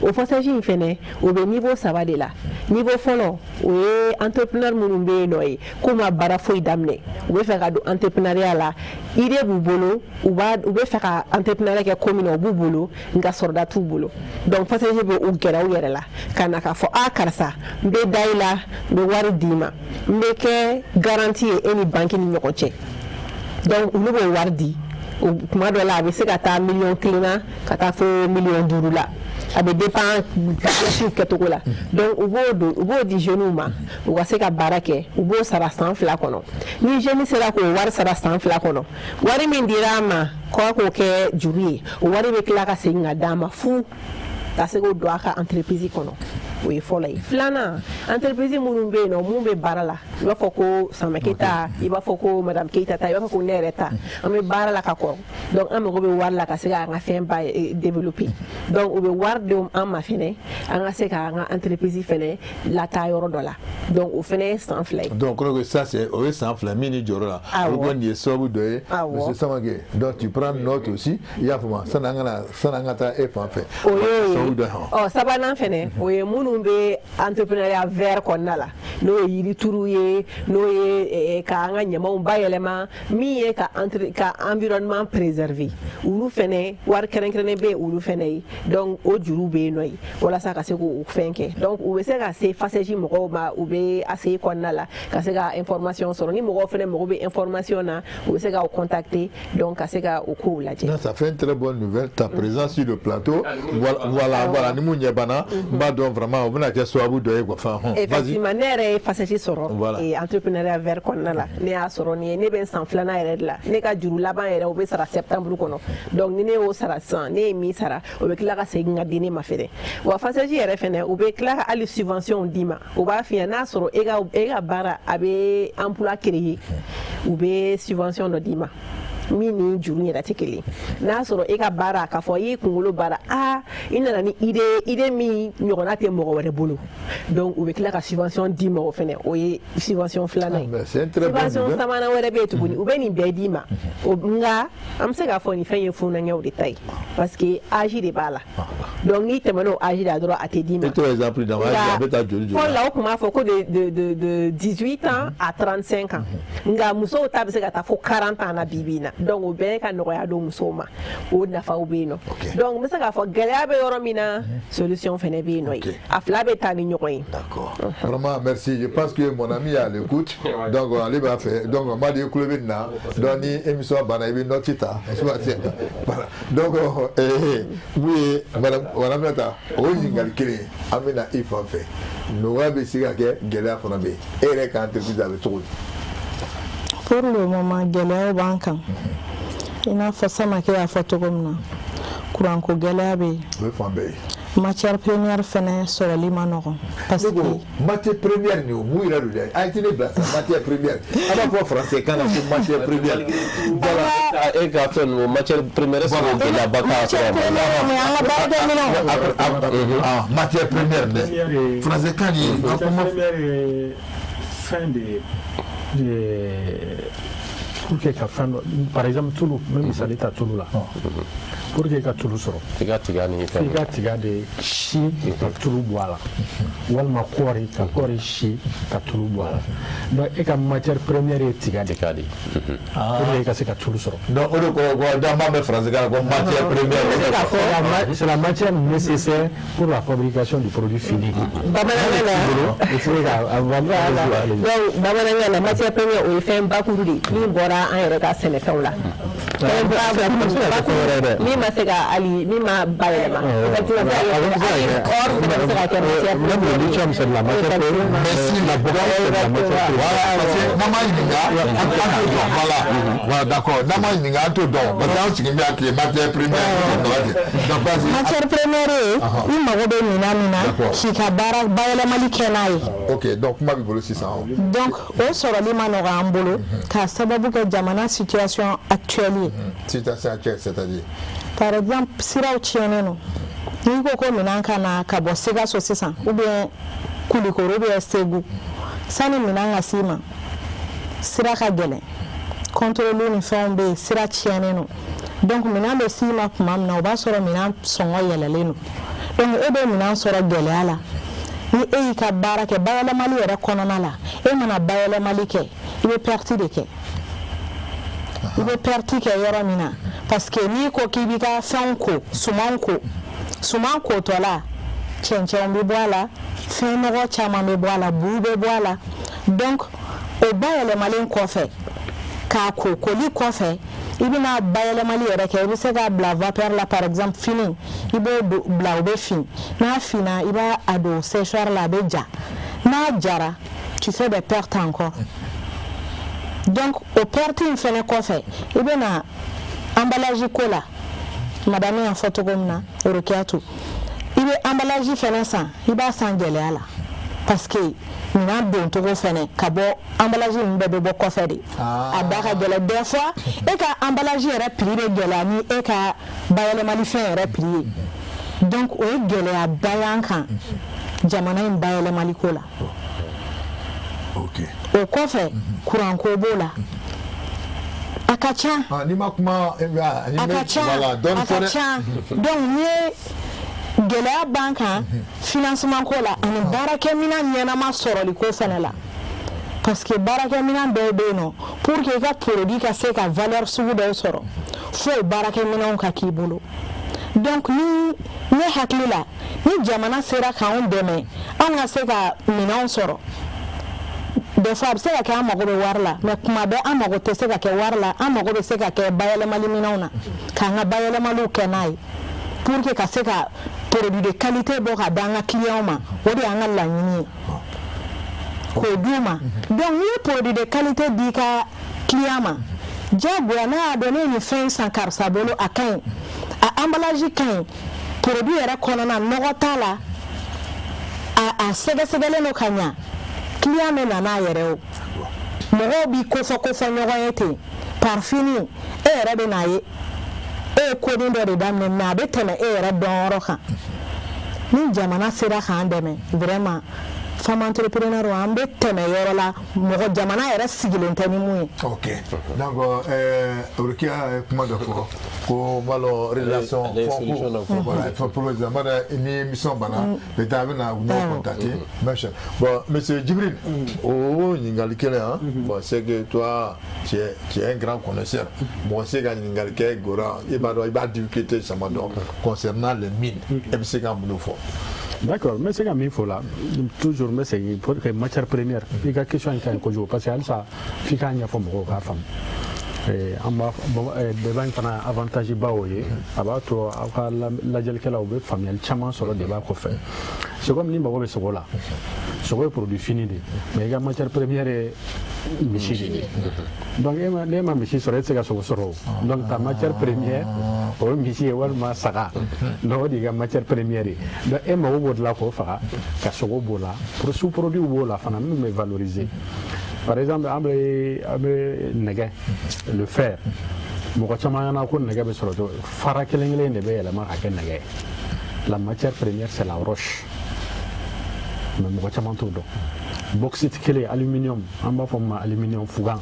o FACEG in fɛnɛ o bɛ niveau saba de la niveau fɔlɔ o ye entrepreneur minnu bɛ yen nɔ ye k'u ma baara foyi daminɛ u bɛ fɛ ka don entrepreneuriat la idée b'u bolo u bɛ fɛ ka entrepreneuriat kɛ ko min na o b'u bolo nka sɔrɔda t'u bolo donc FACEG bɛ u gɛrɛ u yɛrɛ la ka na k'a fɔ karisa n bɛ da i la n bɛ wari d'i ma n bɛ kɛ garantie ye e ni banque ni ɲɔgɔn cɛ donc olu b'o wari di kuma dɔ la a bɛ se ka taa miliyɔn kelen na ka taa fo miliyɔn 5 la a bɛ dépend gasi kɛcogo la donc u b'o di jeunes ma u ka se ka baara kɛ u b'o sara san 2 kɔnɔ ni jeune sera k'o wari sara san 2 kɔnɔ wari min dira a ma k'a k'o kɛ juru ye o wari bɛ tila ka segin ka d'a ma fu ka se k'o don a ka entreprise kɔnɔ o ye fɔlɔ ye filanan entreprise minnu bɛ yen nɔ mun bɛ baara la i b'a fɔ ko Sama Keita i b'a fɔ ko Madame Keita ta i b'a fɔ ko ne yɛrɛ ta an bɛ baara la ka kɔrɔ donc an mago bɛ wari la ka se ka an ka fɛn ba développer donc u bɛ wari di an ma fɛnɛ an ka se ka an ka entreprise fɛnɛ lataa yɔrɔ dɔ la donc o fɛnɛ ye san 2 ye donc ça c'est o ye san 2 min ni jɔyɔrɔ la o kɔni ye sababu dɔ ye monsieur Samake donc tu prends note aussi i y'a faamu sanni an ka taa e fan fɛ o ye sabanan fɛnɛ o ye minnu bɛ entrepreneuriat vert kɔnɔna la n'o ye yirituru ye n'o ye ka an ka ɲamanw bayɛlɛma min ye ka environnement préserver olu fɛnɛ wari kɛrɛnkɛrɛnnen bɛ olu fɛnɛ ye donc o juru bɛ yen nɔ ye walasa ka se k'o fɛn kɛ donc u bɛ se ka se FASEJ mɔgɔw ma u bɛ ACI kɔnɔna la ka se ka information sɔrɔ ni mɔgɔw fɛnɛ mago bɛ information na u bɛ se ka o contacter donc ka se ka o kow lajɛ. Ça fait une très bonne nouvelle ta présence sur le plateau voilà ni mun ɲɛ banna n b'a dɔn vraiment o bɛna kɛ sababu dɔ ye quoi enfin effectivement ne yɛrɛ ye FASEJ sɔrɔ entrepreneuriat vert kɔnɔna la ne y'a sɔrɔ nin ye ne bɛ san 2nan yɛrɛ de la ne ka juru laban yɛrɛ o bɛ sara septembre kɔnɔ donc ni ne y'o sara sisan ne ye min sara o bɛ tila ka segin ka di ne ma fɛnɛ wa FASEJ yɛrɛ fɛnɛ u bɛ tila ka hali subvention d'i ma u b'a f'i ye n'a sɔrɔ e ka baara a bɛ emploi créer u bɛ subvention dɔ d'i ma min ni juru yɛrɛ tɛ kelen n'a sɔrɔ e ka baara k'a fɔ i y'i kunkolo baara i nana ni idée min ɲɔgɔnna tɛ mɔgɔ wɛrɛ bolo donc u bɛ tila ka subvention d'i ma o fɛnɛ o ye subvention 2nan ye subvention 3nan wɛrɛ bɛ yen tuguni u bɛ nin bɛɛ d'i ma nka an bɛ se k'a fɔ nin fɛn ye funanŋɛw de ta ye parce que âge de b'a la donc n'i tɛmɛna o âge la dɔrɔn a tɛ d'i ma fɔlɔ la o tun b'a fɔ ko de 18 ans à 35 ans nka musow ta bɛ se ka taa fo 40 ans na bi na donc o bɛɛ ka nɔgɔya don musow ma o nafaw bɛ yen nɔ donc n bɛ se k'a fɔ gɛlɛya bɛ yɔrɔ min na solution fɛnɛ bɛ yen nɔ ye a fila bɛ taa ni ɲɔgɔn ye. D'accord vraiment merci je pense que mon ami est à l'écoute donc ale b'a fɛ donc n b'a di kulo bɛ nin na donc ni émission banna i bɛ note ta voilà donc mun ye madame Nata o ye ɲininkali kelen ye an bɛ na i fan fɛ nɔgɔya bɛ se ka kɛ gɛlɛya fana bɛ yen e yɛrɛ ka entreprise a bɛ cogo di. Pour le moment gɛlɛyaw b'an kan i n'a fɔ Samake y'a fɔ cogo min na kuranko gɛlɛya bɛ yen o ye fan bɛɛ ye matière première fɛnɛ sɔrɔli ma nɔgɔn parce que matière première nin o mun yɛrɛ don dɛ a ye ne bila sa matière première a b'a fɔ français kan na ko matière première voilà e ka fɛn ninnu matière première sɔrɔ gɛlɛyaba k'a sɔrɔ matière première dɛ français kan nin fin de pour que ka fɛn dɔ par exemple tulu n bɛ misali ta tulu la pour que ka tulu sɔrɔ i ka tiga ni fɛn i ka tiga de si ka tulu bɔ a la walima kɔɔri ka kɔɔri si ka tulu bɔ a la donc e ka matière première ye tiga de ka di pour que i ka se ka tulu sɔrɔ donc o de ko dans ma français kan ko matière première c'est la matière nécessaire pour la fabrication du produit fini bamanankan la matière première o ye fɛn bakuru de min bɔra an yɛrɛ ka sɛnɛfɛnw la min ma se ka hali min ma bayɛlɛma voilà d'accord n'a ma ɲininka an t'o dɔn parce que an sigilen bɛ a tile matière première matière première i mago bɛ minan min na k'i ka baara bayɛlɛmali kɛ n'a ye ok donc kuma b'i bolo sisan donc o sɔrɔli ma nɔgɔ an bolo k'a sababu kɛ jamana situation actuelle ye situation actuelle c'est-à-dire par exemple siraw tiɲɛnen don n'i ko ko minan ka na ka bɔ Sikaso sisan ou bien Kulikoro ou bien Segu sani minan ka s'i ma sira ka gɛlɛn contrôle ni fɛnw bɛ yen sira tiɲɛnen don donc minan bɛ s'i ma tuma min na o b'a sɔrɔ minan sɔngɔ yɛlɛlen don donc e bɛ minan sɔrɔ gɛlɛya la ni e y'i ka baara kɛ bayɛlɛmali yɛrɛ kɔnɔna la e mana bayɛlɛmali kɛ i bɛ perte de kɛ i bɛ perte kɛ yɔrɔ min na parce que n'i ko k'i b'i ka fɛnw ko suman kotɔ la cɛncɛnw bɛ bɔ a la fɛn nɔgɔ caman bɛ bɔ a la buw bɛ bɔ a la donc o bayɛlɛmalen kɔfɛ k'a ko koli kɔfɛ i bɛna bayɛlɛmali yɛrɛ kɛ i bɛ se k'a bila vapeur la par exemple fini i b'o bila o bɛ fin n'a finna i b'a don séchoir la a bɛ ja n'a jara tu fais des pertes encore donc o perte in fɛnɛ kɔfɛ i bɛna emballage ko la madame y'a fɔ cogo min na Rokiatu i bɛ emballage fɛnɛ san i b'a san gɛlɛya la parce que mina don togo fɛnɛ ka bɔ emballage min bɛɛ bɛ bɔ kɔfɛ de a da ka gɛlɛ des fois e ka emballage yɛrɛ prix bɛ gɛlɛya ni e ka bayɛlɛmali fɛn yɛrɛ prix ye donc o ye gɛlɛyaba y'an kan jamana in bayɛlɛmali ko la o kɔfɛ courant ko b'o la a ka ca ni ma kuma a ka ca donc ni ye gɛlɛya b'an kan financement ko la ani baarakɛminɛn ɲɛnama sɔrɔli ko fɛnɛ la parce que baarakɛminɛn dɔw bɛ yen nɔ pour que i ka produit ka se ka valeur sugu dɔw sɔrɔ fo baarakɛminɛnw ka k'i bolo donc ni ne hakili la ni jamana sera k'anw dɛmɛ anw ka se ka minɛnw sɔrɔ des fois a bɛ se ka kɛ an mago bɛ wari la mais kuma bɛɛ an mago tɛ se ka kɛ wari la an mago bɛ se ka kɛ bayɛlɛmali minɛnw na k'an ka bayɛlɛmaliw kɛ n'a ye pour que ka se ka produit de qualité bɔ ka d'an ka clients ma o de y'an ka laɲini ye k'o d'u ma donc n'i ye produit de qualité di ka client ma diyagoya n'a y'a dɔn ne ye nin fɛn san karisa bolo a ka ɲi a emballage ka ɲi produit yɛrɛ kɔnɔna nɔgɔ t'a la a sɛgɛsɛgɛlen don ka ɲa client bɛ na n'a yɛrɛ o mɔgɔw b'i kofɔ ɲɔgɔn ye ten par fini e yɛrɛ bɛ n'a ye e ye kodin dɔ de daminɛ mais a bɛ tɛmɛ e yɛrɛ dɔnyɔrɔ kan ni jamana sera k'an dɛmɛ vraiment femme entrepreneur an bɛ tɛmɛ yɔrɔ la mɔgɔ jamana yɛrɛ sigilen tɛ ni mun ye. ok donc Rukia kuma dɔ fɔ ko malo relation voilà il faut proposer mara ni émission bana le temps bɛna ɲɔgɔn contacter même chose bon monsieur Djibril o ɲininkali kelen hein bon c'est que toi tu es un grand connaisseur bon c'est ka ɲininkali kɛ Gora i b'a dɔn i b'a difficulté sama dɔn concernant les mines e bɛ se ka mun fɔ. D'accord, mais c'est comme il faut là, toujours mais c'est pour que matière première, il y a question qui est toujours parce que ça, il y a une femme ou une femme. Et en bas, des banques ont un avantage baoye, avant tout, la gel qu'elle a ouvert, famille, chaman sur le débat qu'on fait. C'est comme l'imba ouvert ce là, ce là produit fini, mais il y a matière première et michidi. Donc les ma michidi sur les sur donc ta matière première, au michidi ou ma saga, non il y a matière première. Donc elle m'a ouvert là pour faire, qu'à ce là, pour sous-produit ou la femme même valoriser. Par exemple, le fer. La matière première, c'est la roche. Bauxite, aluminium, aluminium fougan,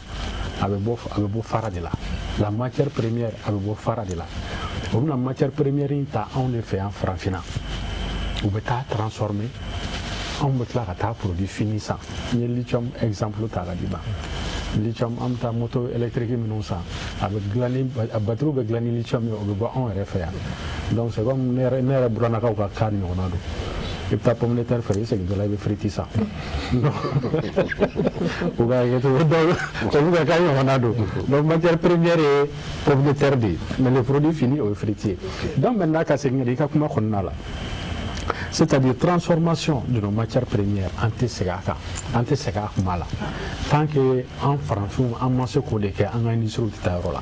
avec beau faradela. La matière première, avec beau faradela. La matière première, on le fait en franfina. Ou bêta transformé. On peut faire produit finissant. Le lithium, exemple, le lithium, on a moto électrique, avec glani, batterie, avec glani lithium, on est référent. Donc c'est comme nera branaka ou carne, on a. Et ta pomme de terre frite, c'est que de la frite ça. Ou donc matière première est pomme de terre, mais le produit fini est fritier. Donc maintenant, quand c'est une comment on a là. C'est-à-dire transformation de nos matières premières anti-segaka mala. Tant qu'en France, en masse codé, en industrie de là.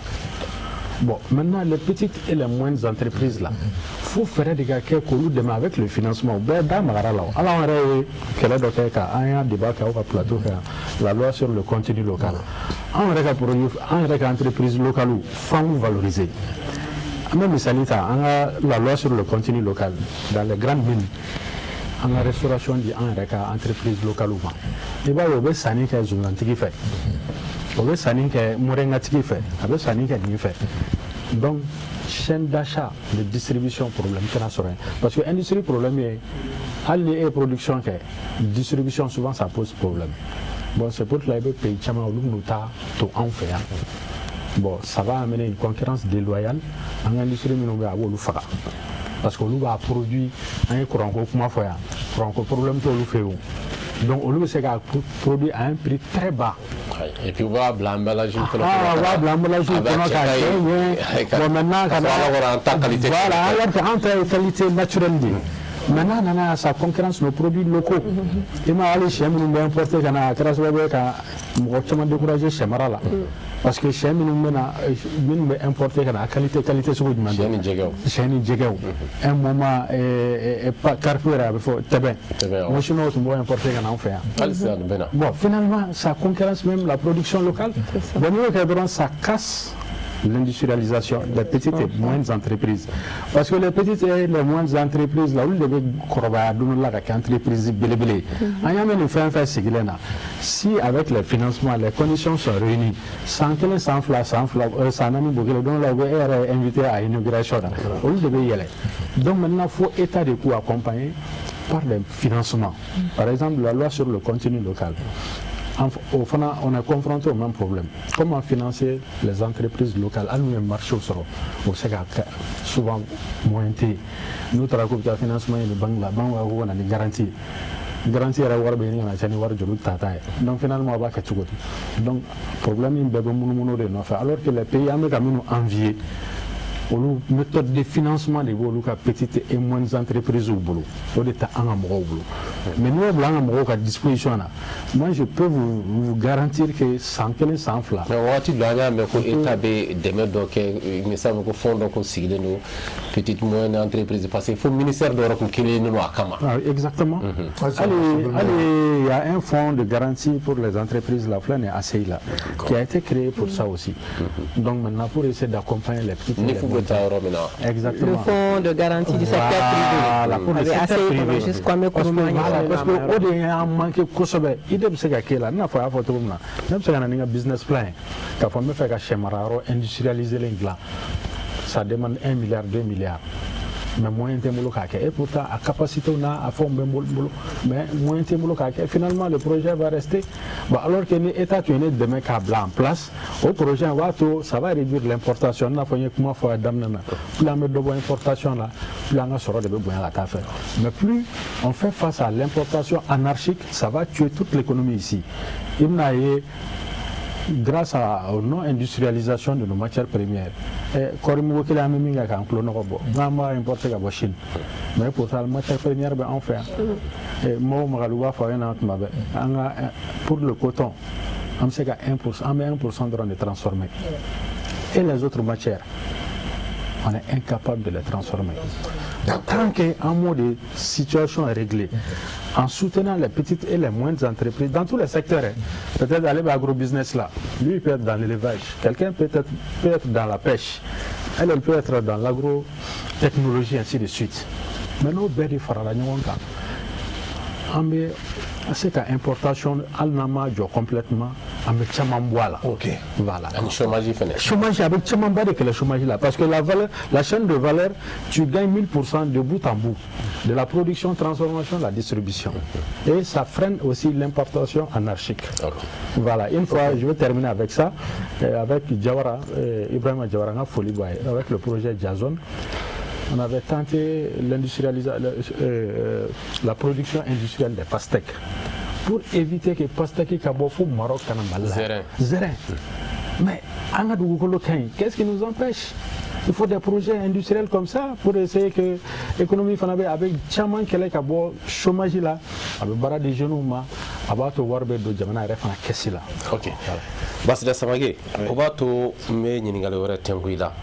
Bon, maintenant, les petites et les moyennes entreprises là, il faut faire des gars qui ont demain avec le financement. Alors, on a un débat qui a au plateau, la loi sur le contenu local. On a une entreprise locale, il faut valoriser. Même la loi sur le contenu local, dans les grandes mines, en la restauration d'entreprises locales. Il va y avoir des sanitaires qui sont faits. Il y a des sanitaires qui sont faits. Il y a des sanitaires qui sont faits. Donc, chaîne d'achat, de distribution, problème. Parce que l'industrie, problème est, la production, distribution, souvent, ça pose problème. Bon, c'est pour que les pays, en fait. Bon, ça va amener une concurrence déloyale en industrie parce que nous avons produit un courant problème pour le faire. Donc, on s'est produit à un prix très bas. Et puis, on va l'emballage. Maintenant, voilà, en qualité naturelle. Maintenant, on a sa concurrence nos produits locaux. Et moi, les chiens, nous avons importé qu'on a découragé chez Marala. Parce que chez nous, nous avons importé qu'on a qualité sur le monde. Chez nous, un moment, pas carpure, il faut tabac. Moi, je nous avons importé qu'on a fait. Bon, finalement, ça concurrence même la production locale. Ça casse l'industrialisation des petites et moyennes entreprises. Parce que les petites et les moyennes entreprises, là où les entreprises belé, si avec les financements, les conditions sont réunies, sans que les sans invité à l'inauguration, donc maintenant, il faut état de coûts accompagné par les financements. Par exemple, la loi sur le contenu local. Au fond, on est confronté au même problème. Comment financer les entreprises locales? À nous, un marché au Sénégal, souvent moyenté. Nous travaillons avec le financement de la banque, on a des garanties. Garantie à la war béni na chani war jolu tata. Donc finalement, on va que tout. Donc, le problème est que alors que les pays américains nous envier. Une méthode de financement de vos petites et moyennes entreprises au boulot. Mais nous avons à disposition. Moi, je peux vous garantir que sans que les sans fla. Mais il semble que fond donc aussi de nos petites moyennes entreprises parce qu'il faut le ministère de l'Europe qui est nous à Kama. Exactement. Allez, il y a un fonds de garantie pour les entreprises la flamme est assez là qui a été créé pour ça aussi. Donc maintenant pour essayer d'accompagner les petites. Exactement. Le fonds de garantie du secteur privé. Pour le secteur privé. Parce que au-delà manque Kosobe, il doit se gagner là. N'a pas photo là. N'a pas un business plan. Quand on me fait que chez Mararo industrialiser l'ingla, ça demande 1 milliard, 2 milliards. Mais moyen de et pourtant à capacité on a à fond mais moyen de finalement le projet va rester alors que l'État tu es demain câble en place au projet ça va réduire l'importation on a fait comment faire d'amener la mettre de importation là là on sera de besoin à la faire mais plus on fait face à l'importation anarchique ça va tuer toute l'économie ici grâce à la non-industrialisation de nos matières premières. Mais pour ça, les matières premières, on fait. Pour le coton, on sait qu'à 1% de transformer. Et les autres matières, on est incapable de les transformer. Tant qu'un mot de situation est réglé, en soutenant les petites et les moyennes entreprises dans tous les secteurs, peut-être aller dans l'agrobusiness là, lui il peut être dans l'élevage, quelqu'un peut être dans la pêche, elle peut être dans l'agro-technologie, ainsi de suite. Mais nous, on fera la c'est qu'à importation, Al-Nama complètement avec Chamamboala. Ok. Voilà. Le chômage, il fait. Chômage avec Chamambade que le chômage là. Parce que la chaîne de valeur, tu gagnes 1000% de bout en bout. De la production, transformation, la distribution. Et ça freine aussi l'importation anarchique. Okay. Voilà. Une fois, je vais terminer avec ça. Avec Jawara, Ibrahim Jawara, avec le projet Jason. On avait tenté la production industrielle des pastèques pour éviter que les pastèques au Maroc zérin. Mais qu'est-ce qui nous empêche? Il faut des projets industriels comme ça pour essayer que l'économie avec Tchaman qui est chômage là, avec bara des jeunes avec tout warbe de Jamana refana kessi là. Ok. Basida Samage, on va tout me nyingale wora tenguila.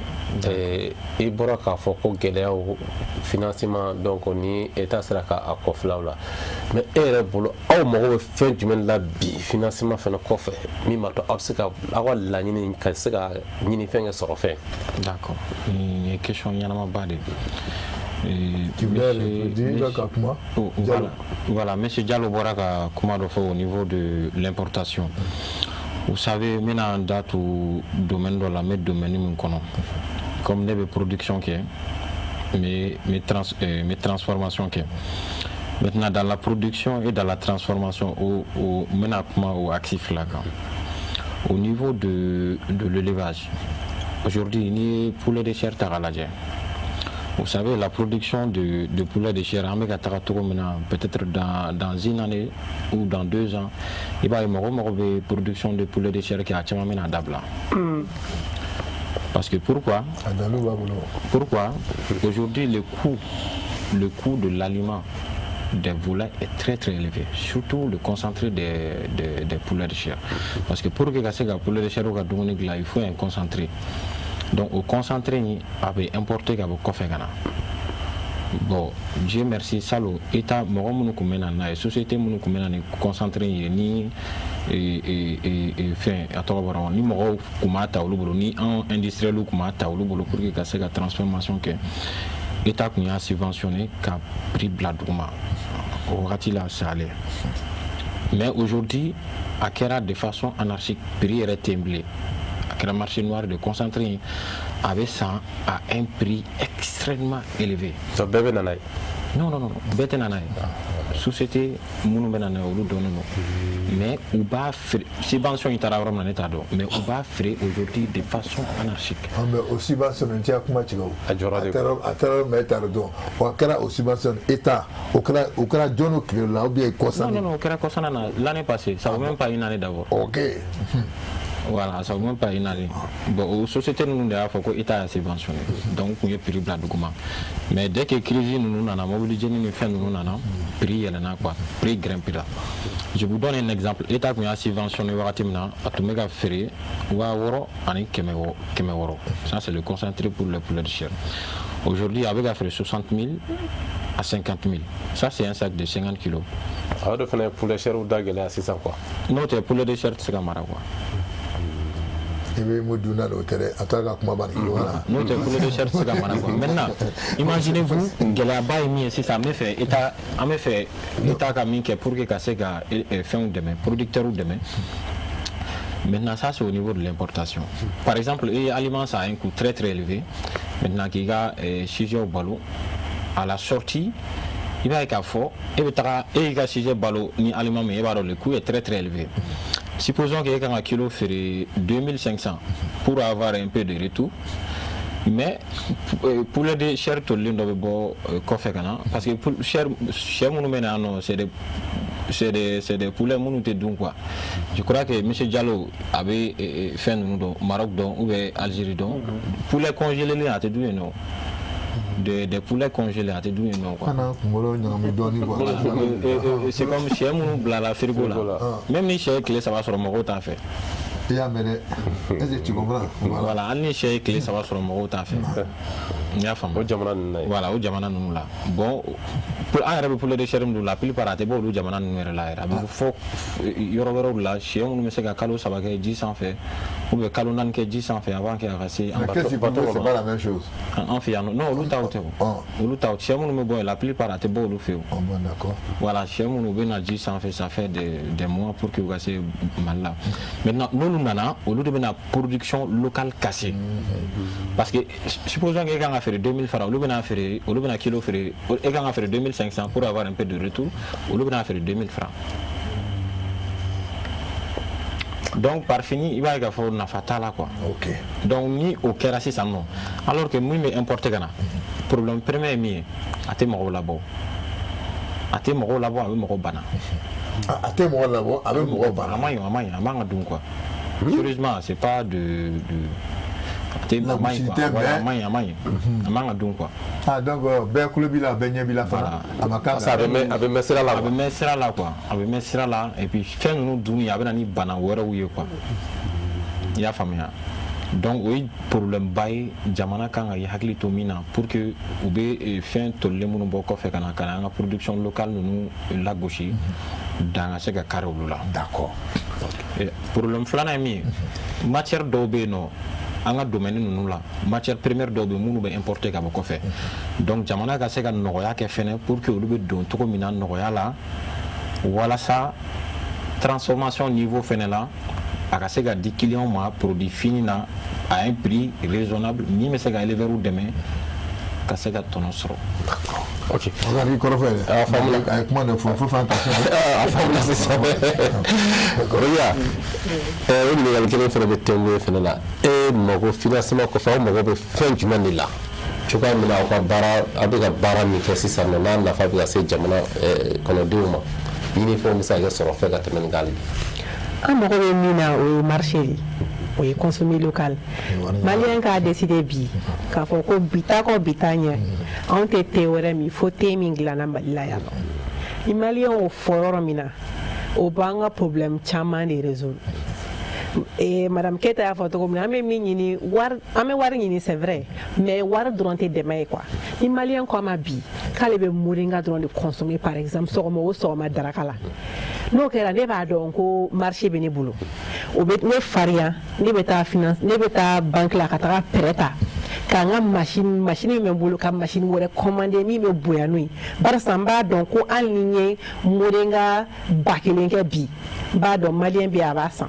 I bɔra k'a fɔ ko gɛlɛyaw financement donc ni état sera k'a kɔfilaw la mais e yɛrɛ bolo aw mago bɛ fɛn jumɛn la bi financement fana kɔfɛ min b'a to aw bɛ se ka aw ka laɲini ka se ka ɲini fɛn kɛ sɔrɔ fɛn. D'accord. Ni ye question ɲɛnamaba de voilà, monsieur Diallo bɔra ka kuma dɔ fɔ au niveau de l'importation. Vous savez, maintenant on date au domaine de la mettre domaine min kɔnɔ comme ne bɛ production kɛ mes transformations kɛ. Maintenant dans la production et dans la transformation maintenant kuma au actif là au niveau de l'élevage aujourd'hui ni poulet de chair ta lajɛ. Vous savez, la production de poulet de chair, peut-être dans une année ou dans 2 ans, il va y avoir une production de poulet de chair qui a été Dabla. Parce que pourquoi? Aujourd'hui, le coût le coût de l'aliment des volailles est très très élevé, surtout le concentré des poulets de chair. Parce que pour que les poulets de chair il faut un concentré. Donc au concentré, il avait importé le café Ghana. Bon, Dieu merci, salo, État, mon la société, mon concentré, ni fin, à toi, ni moro, kumata, ni un industriel ou kumata, pour que la transformation que l'État a subventionné, qui a pris Bladouma. Au Ratila, ça allait. Mais aujourd'hui, à Kera, de façon anarchique, prix est temblé. Le marché noir de concentré avait ça à un prix extrêmement élevé. Non, bête nanay. Société, mounou benana ou l'oudonno. Mais on va faire, subvention est à la rome mais on va faire aujourd'hui de façon anarchique. Mais aussi bas sur un tiers comment tu vas. À terre mettre donc. Ou à aussi bas sur État. Au cas John qui là ou bien quoi. Non, au cas l'année passée, ça vaut même pas une année d'abord. Ok. Voilà, ça ne vaut même pas une année. Bon, aux sociétés, nous avons fait l'État a subventionné. Donc, nous avons pris le document. Mais dès que la crise, nous avons mobilisé, nous avons prix, prix grimpe là. Je vous donne un exemple. L'État a subventionné, à tout méga ferré, ou à Woro, à Kemeworo. Ça, c'est le concentré pour le poulet de chair. Aujourd'hui, avec à faire 60 000 à 50 000. Ça, c'est un sac de 50 kilos. Alors, de faire un poulet de chair ou d'agueler à 600 quoi. Non, c'est poulet de chair, c'est comme quoi. Maintenant, imaginez-vous, si ça me fait État pour que ça fait demain, producteur ou demain. Maintenant, ça c'est au niveau de l'importation. Par exemple, l'aliment ça a un coût très très élevé. Maintenant, il y a sujet au ballot. À la sortie, il va y avoir fort. Et il y a sujet au ballot ni aliment, mais le coût est très très élevé. Supposons qu'il y a un kilo ferait 2500 pour avoir un peu de retour. Mais pour les chers tolés de bon coffre parce que pour cher c'est des poulets monoutés donc quoi. Je crois que M. Diallo avait fait au Maroc ou Algérie donc poulet congelé à te douer non. Des poulets congelés à te douer non quoi. C'est comme chez nous la frigo là. Même les chers clés ça va sur le Maroc t'as fait. Tu comprends? Voilà, on est chez clés ça va sur le Maroc t'as fait. Voilà, au Jamana nous là. Bon, pour un pour les chers nous la plupart des beaux Jamana nous là. Il faut yoro là chez on me sait que Kalo ça va que 10 en fait. Ou bien Kalo nan que 10 en fait avant qu'il reste en bateau. C'est pas la même chose. En fait non, l'outa chez on me bon la plupart des beaux le fait. D'accord. Voilà, chez on nous ben 10 en fait ça fait des mois pour que vous gagnez mal là. Maintenant nous nana au lieu de la production locale cassée. Parce que supposons que quelqu'un a fait 2000 francs, au lieu de kilo fait, quelqu'un a fait 2500 pour avoir un peu de retour, au lieu de faire 2000 francs. Donc par fini, il va y avoir une fatale quoi. Ok. Donc ni au Kerassi ça non. Alors que moi mais importé Ghana. Problème premier est à tes morts là-bas. À tes morts là-bas avec morts bana. À tes morts là-bas avec morts bana. Amaya donc quoi. Sérieusement, c'est pas de la possibilité ah donc ben kulubila benyebila fana amaka ça avait mesra là et puis fait nous dunia avec ni bana wera ouye quoi il y a famille donc oui problème bay jamana kan ay hakli to mina pour que ube fin to le munu boko fe kana kana production locale nous la gauche dans ce cas là d'accord problème flana mi matière d'obé non en domaine nous la matière première d'obé munu be importer ka boko fe donc jamana ka se ka noya ke fene pour que ube don to mina noya la voilà ça transformation niveau fene là à se ka 10 clients ma produit fini na à un prix raisonnable ni me se ka élever ou demain ka se ka tono soro. Ok. On va dire qu'on va faire avec moi il faut faire attention. Formula c'est ça. Regarde. On est dans quel faire de tempo fena là et mago financement ko fa mago be fin du man là. Tu vois mina ko bara abika bara mi kesi sa na na fa bi se jamana kono deuma. Uniforme ça ga soro fe ga temen gal. An mago bɛ min na o ye marché de o ye consommer local malien ka décider bi k'a fɔ ko bita ko bita ɲɛ anw tɛ thé wɛrɛ min fo thé min dilanna Mali la yan ni malien o fɔ yɔrɔ min na o b'an ka problème caman de résoudre. Madame Keita y'a fɔ cogo min na an bɛ min ɲini an bɛ wari ɲini c'est vrai mais wari dɔrɔn tɛ dɛmɛ ye quoi ni malien ko a ma bi k'ale bɛ moringa dɔrɔn de consommer par exemple sɔgɔma o sɔgɔma daraka la n'o kɛra ne b'a dɔn ko marché bɛ ne bolo o bɛ ne farinya ne bɛ taa finance ne bɛ taa banque la ka taga prêt ta k'an ka machine min bɛ n bolo ka machine wɛrɛ commander min bɛ bonya n'o ye barisa n b'a dɔn ko hali ni n ye moringa 1000 kɛ bi n b'a dɔn malien bɛ a b'a san.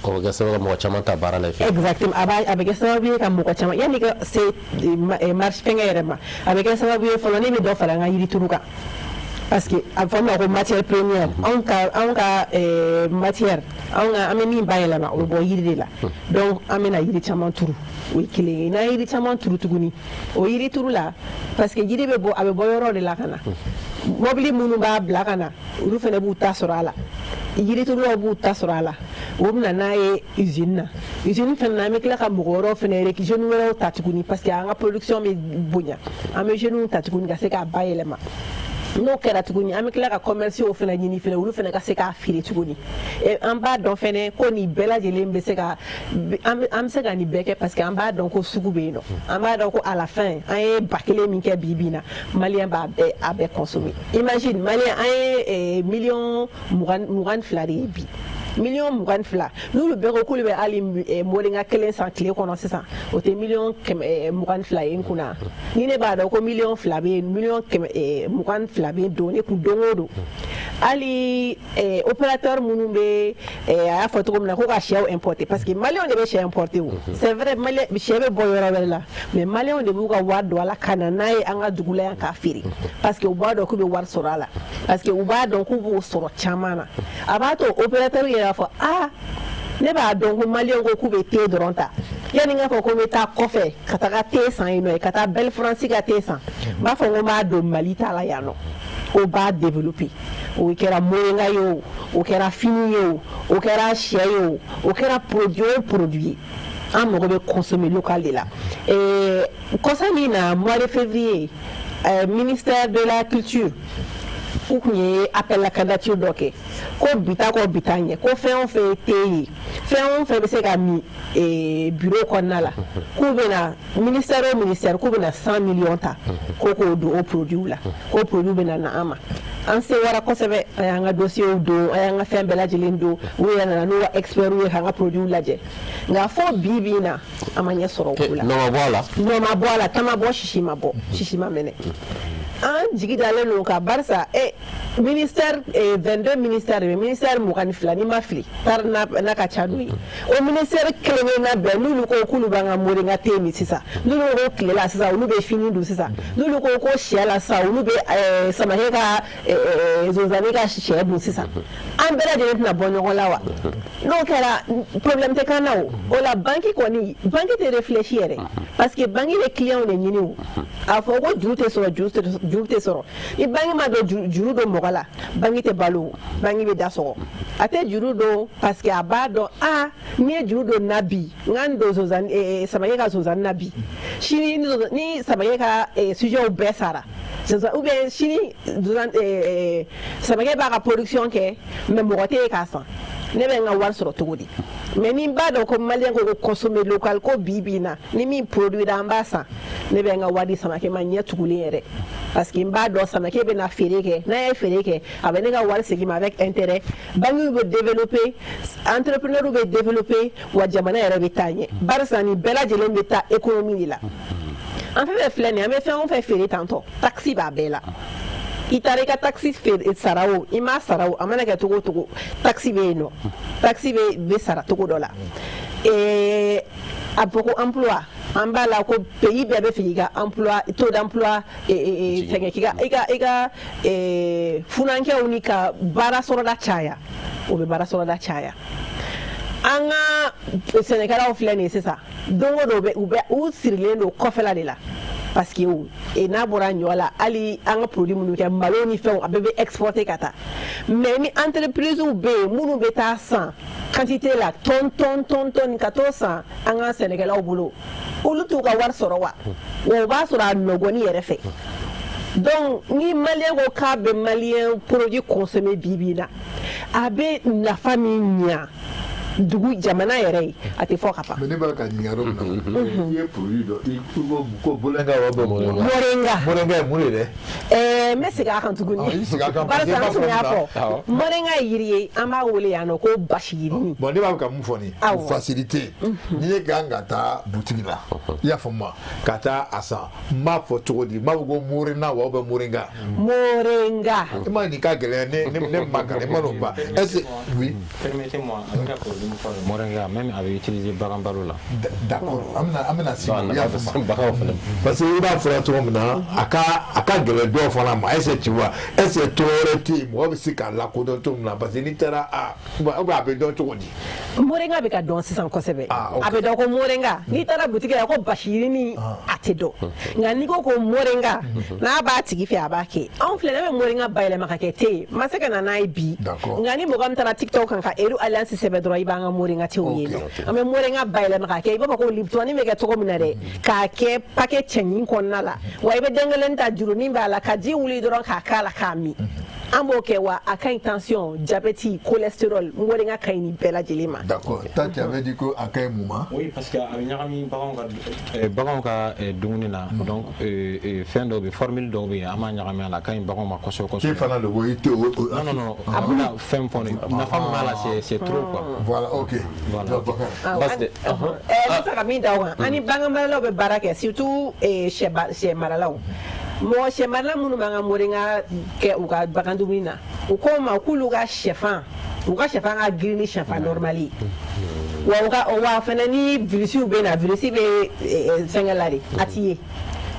o bɛ kɛ sababu mɔgɔ caman ta baara la fɛ. Exactement a bɛ kɛ sababu ye ka mɔgɔ caman yanni ka se marché fɛngɛ yɛrɛ ma a bɛ kɛ sababu ye fɔlɔ ne bɛ dɔ fara an ka yirituru kan. Parce que a fɔ ma ko matière première anw ka matière an bɛ min bayɛlɛma o bɛ bɔ yiri de la donc an bɛna yiri caman turu o ye kelen ye n'an ye yiri caman turu tuguni o yiri turu la parce que yiri bɛ bɔ a bɛ bɔ yɔrɔ de la ka na mobili minnu b'a bila ka na olu fana b'u ta sɔrɔ a la yiriturulaw b'u ta sɔrɔ a la o bɛ na n'a ye usine na usine fana na an bɛ tila ka mɔgɔ wɛrɛw fana jeunes wɛrɛw ta tuguni parce que an ka production bɛ bonya an bɛ jeunes ta tuguni ka se k'a bayɛlɛma. N'o kɛra tuguni an bɛ tila ka commerciaux fana ɲini fana olu fana ka se k'a feere tuguni an b'a dɔn fana ko nin bɛɛ lajɛlen bɛ se ka an bɛ se ka nin bɛɛ kɛ parce que an b'a dɔn ko sugu bɛ yen nɔ an b'a dɔn ko à la fin an ye 1000 min kɛ bi bi in na malien b'a bɛɛ consommer imagine malien an ye million 22 de ye bi. Million 22 n'olu bɛɛ ko k'olu bɛ hali moringa 1 san tile kɔnɔ sisan o tɛ million 22 ye n kunna ni ne b'a dɔn ko million 2 bɛ yen million 22 bɛ don ne kun don o don hali opérateur minnu bɛ a y'a fɔ cogo min na ko ka sɛw importer parce que maliyɛnw de bɛ sɛ importer o c'est vrai sɛ bɛ bɔ yɔrɔ wɛrɛ la mais maliyɛnw de b'u ka wari don a la ka na n'a ye an ka dugu la yan k'a feere parce que u b'a dɔn k'u bɛ wari sɔrɔ a la parce que u b'a dɔn k'u b'o sɔrɔ caman na a b'a to opérateur yɛrɛ fɔ ne b'a dɔn ko maliyɛnw ko k'u bɛ thé dɔrɔn ta yanni n k'a fɔ ko n bɛ taa kɔfɛ ka taga thé san yen nɔ ka taa Belle France ka thé san n b'a fɔ ko n b'a don Mali ta la yan nɔ o b'a développer o kɛra moringa ye o o kɛra fini ye o kɛra sɛ ye o kɛra produit ye an mago bɛ consommer local de la kɔsa min na mois de février ministère de la culture u kun ye appel la candidature dɔ kɛ ko bita ɲɛ ko fɛn o fɛn ye thé ye fɛn o fɛn bɛ se ka min bureau kɔnɔna la k'u bɛna ministère o ministère k'u bɛna 100 millions ta ko k'o don o produit la k'o produit bɛna na an ma an se wara kosɛbɛ an y'an ka dossier don an y'an ka fɛn bɛɛ lajɛlen don u yɛrɛ nana n'u ka experts ye k'an ka produit lajɛ nka fɔ bi bi in na an ma ɲɛ sɔrɔ o ko la nɔ ma bɔ a la ta ma bɔ sisi ma mɛnɛ an jigi dalen don ka barisa ministère 22 ministère de ministère 22 ni ma fili tar na ka ca n'o ye o ministère kelen na bɛɛ n'olu ko k'olu b'an ka moringa thé min sisan n'olu ko tile la sisan olu bɛ fini dun sisan n'olu ko sɛ la sisan olu bɛ samakɛ ka zonzanni ka sɛ dun sisan an bɛɛ lajɛlen tɛna bɔ ɲɔgɔn la wa n'o kɛra problème tɛ kan na o la banque tɛ réfléchir yɛrɛ parce que banque bɛ client de ɲini o a fɔ ko juru tɛ sɔrɔ juru tɛ sɔrɔ ni banque ma dɔn juru don mɔgɔ la banque tɛ balo banque bɛ da sɔgɔ a tɛ juru don parce que a b'a dɔn n'i ye juru don na bi n ka n don samakɛ ka zonzanni na bi sini ni samakɛ ka sujɛw bɛɛ sara ou bien sini samakɛ b'a ka production kɛ mais mɔgɔ tɛ yen k'a san ne bɛ n ka wari sɔrɔ cogo di mais ni n b'a dɔn ko maliyɛn ko consommer local ko bi bi in na ni min produit an b'a san ne bɛ n ka wari di samakɛ ma ɲɛ tugulen yɛrɛ parce que n b'a dɔn samakɛ bɛ na feere kɛ n'a ye feere kɛ a bɛ ne ka wari segin ma avec intérêt banques bɛ développer entrepreneurs bɛ développer wa jamana yɛrɛ bɛ taa ɲɛ barisa nin bɛɛ lajɛlen bɛ taa économie de la an fɛn fɛn filɛ nin ye an bɛ fɛn o fɛn feere tantɔ taxe b'a bɛɛ la i taara i ka taxe sara o i m'a sara o a mana kɛ cogo o cogo taxe bɛ yen nɔ taxe bɛ sara cogo dɔ la a fɔ ko emploi an b'a la ko pays bɛɛ bɛ fɛ k'i ka emploi taux d'emploi fɛngɛ k'i ka funankɛw ni ka baara sɔrɔda caya o bɛ baara sɔrɔda caya an ka sɛnɛkɛlaw filɛ nin ye sisan don o don u sirilen don kɔfɛla de la parce que et n'a bɔra ɲɔ la hali an ka produit minnu kɛ malo ni fɛnw a bɛɛ bɛ exporter ka taa mais ni entreprise bɛ yen minnu bɛ taa san quantité la tonne ka t'o san an ka sɛnɛkɛlaw bolo olu t'u ka wari sɔrɔ wa o b'a sɔrɔ a nɔgɔni yɛrɛ fɛ donc ni malien ko k'a bɛ malien produit consommer bi na a bɛ nafa min ɲa dugu jamana yɛrɛ ye a tɛ fɔ ka ban. mais ne b'a ka ɲininkali yɔrɔ min na i ye produit dɔ i ko bolenga wa bɛ moringa ye mun de dɛ. n bɛ segin a kan tuguni barisa an tun y'a fɔ moringa ye yiri ye an b'a wele yan nɔ ko basi yirini. bon ne b'a fɛ ka mun fɔ nin ye facilité n'i ye kan ka taa butigi la i y'a faamu ma ka taa a san n b'a fɔ cogo di n b'a fɔ ko moringa wa bɛ moringa. moringa. i ma nin ka gɛlɛn ne ma kan i ma n'o ban est-ce que oui. permettez-moi avec la moringa même avait utilisé bagan balo la. d'accord an bɛna si parce que i b'a fɔra cogo min na a ka gɛlɛn dɔw fana ma est-ce que tu vois est-ce que tɔ wɛrɛ tɛ yen mɔgɔ bɛ se k'a lakodɔn cogo min na parce que n'i taara a bɛ dɔn cogo di. moringa bɛ ka dɔn sisan kosɛbɛ a bɛ dɔn ko moringa n'i taara butigi la ko basi yirini a tɛ dɔn nka n'i ko moringa n'a b'a tigi fɛ a b'a kɛ anw filɛ ne bɛ moringa bayɛlɛma ka kɛ te ye ma se ka na n'a ye bi nka ni mɔgɔ min taara tiktok kan ka eru alliance sɛbɛn dɔrɔn i b'an ka moringa tew ye an bɛ moringa bayɛlɛma ka kɛ i b'a fɔ ko lipton bɛ kɛ cogo min na dɛ k'a kɛ paquet cɛɲin kɔnɔna la wa i bɛ den kelen ta jurunin b'a la ka ji wuli dɔrɔn k'a k'a la k'a min an b'o kɛ wa a ka ɲi tension diabète cholestérol moringa ka ɲi nin bɛɛ lajɛlen ma. d'accord tant tu avais dit ko a ka ɲi mun ma. oui parce que a bɛ ɲagami baganw ka dumuni na donc fɛn dɔw bɛ formule dɔw bɛ yen an b'a ɲagami a la a ka ɲi baganw ma kosɛbɛ kosɛbɛ. k'e fana de ko i tɛ o. non a bɛna fɛn fɔ ne nafa min b'a la c'est trop quoi. voilà ok. voilà ne fɛ ka min da o kan an ni baganmaralaw bɛ baara kɛ surtout sɛ maralaw mɔgɔ sɛ marala minnu b'an ka moringa kɛ u ka bagan dumuni na u ko ma k'olu ka sɛfan ka girin ni sɛfan normal ye wa fana ni virisiw bɛ na virisi bɛ fɛngɛ la de a t'i ye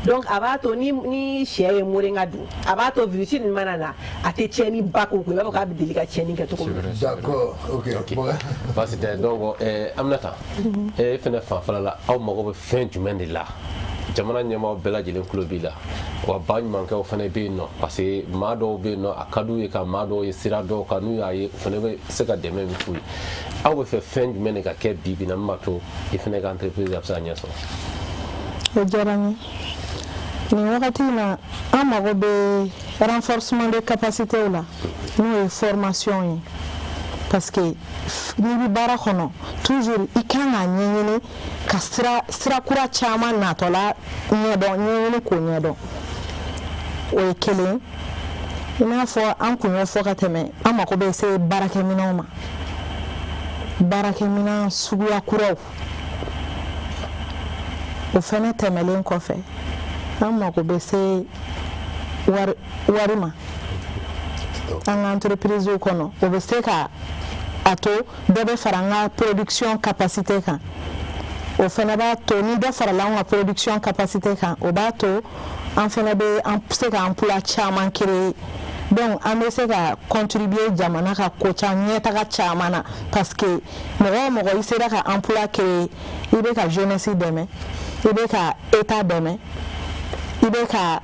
donc a b'a to ni sɛ ye moringa dun a b'a to virisi nin mana na a tɛ tiɲɛni ba k'o kun i b'a fɔ k'a bɛ deli ka tiɲɛni kɛ cogo min na. d'accord ok. baasi tɛ donc Aminata e fɛnɛ fanfɛla la aw mago bɛ fɛn jumɛn de la jamana ɲɛmaaw bɛɛ lajɛlen tulo b'i la wa ba ɲumankɛw fana bɛ yen nɔ parce que maa dɔw bɛ yen nɔ a ka d'u ye ka maa dɔw ye sira dɔw kan n'u y'a ye u fana bɛ se ka dɛmɛ min f'u ye aw bɛ fɛ fɛn jumɛn de ka kɛ bi bi in na min b'a to i fana ka entreprise a bɛ se ka ɲɛ sɔrɔ. o diyara n ye nin wagati in na an mago bɛ renforcement de capacité la n'o ye formation ye parce que n'i bɛ baara kɔnɔ toujours i kan k'a ɲɛɲini ka sira kura caman natɔla ɲɛdɔn ɲɛɲini k'o ɲɛdɔn o ye kelen i n'a fɔ an kun y'o fɔ ka tɛmɛ an mago bɛ se baarakɛminɛnw ma baarakɛminɛn suguya kuraw o fɛnɛ tɛmɛlen kɔfɛ an mago bɛ se wari ma an ka entreprise kɔnɔ o bɛ se ka a to dɔ bɛ fara an ka production capacité kan o fɛnɛ b'a to ni dɔ farala an ka production capacité kan o b'a to an fɛnɛ bɛ se ka emploi caman créer donc an bɛ se ka contribuer jamana ka ko caman ɲɛtaga caman na parce que mɔgɔ o mɔgɔ i sera ka emploi créer i bɛ ka jeunesse dɛmɛ i bɛ ka état dɛmɛ i bɛ ka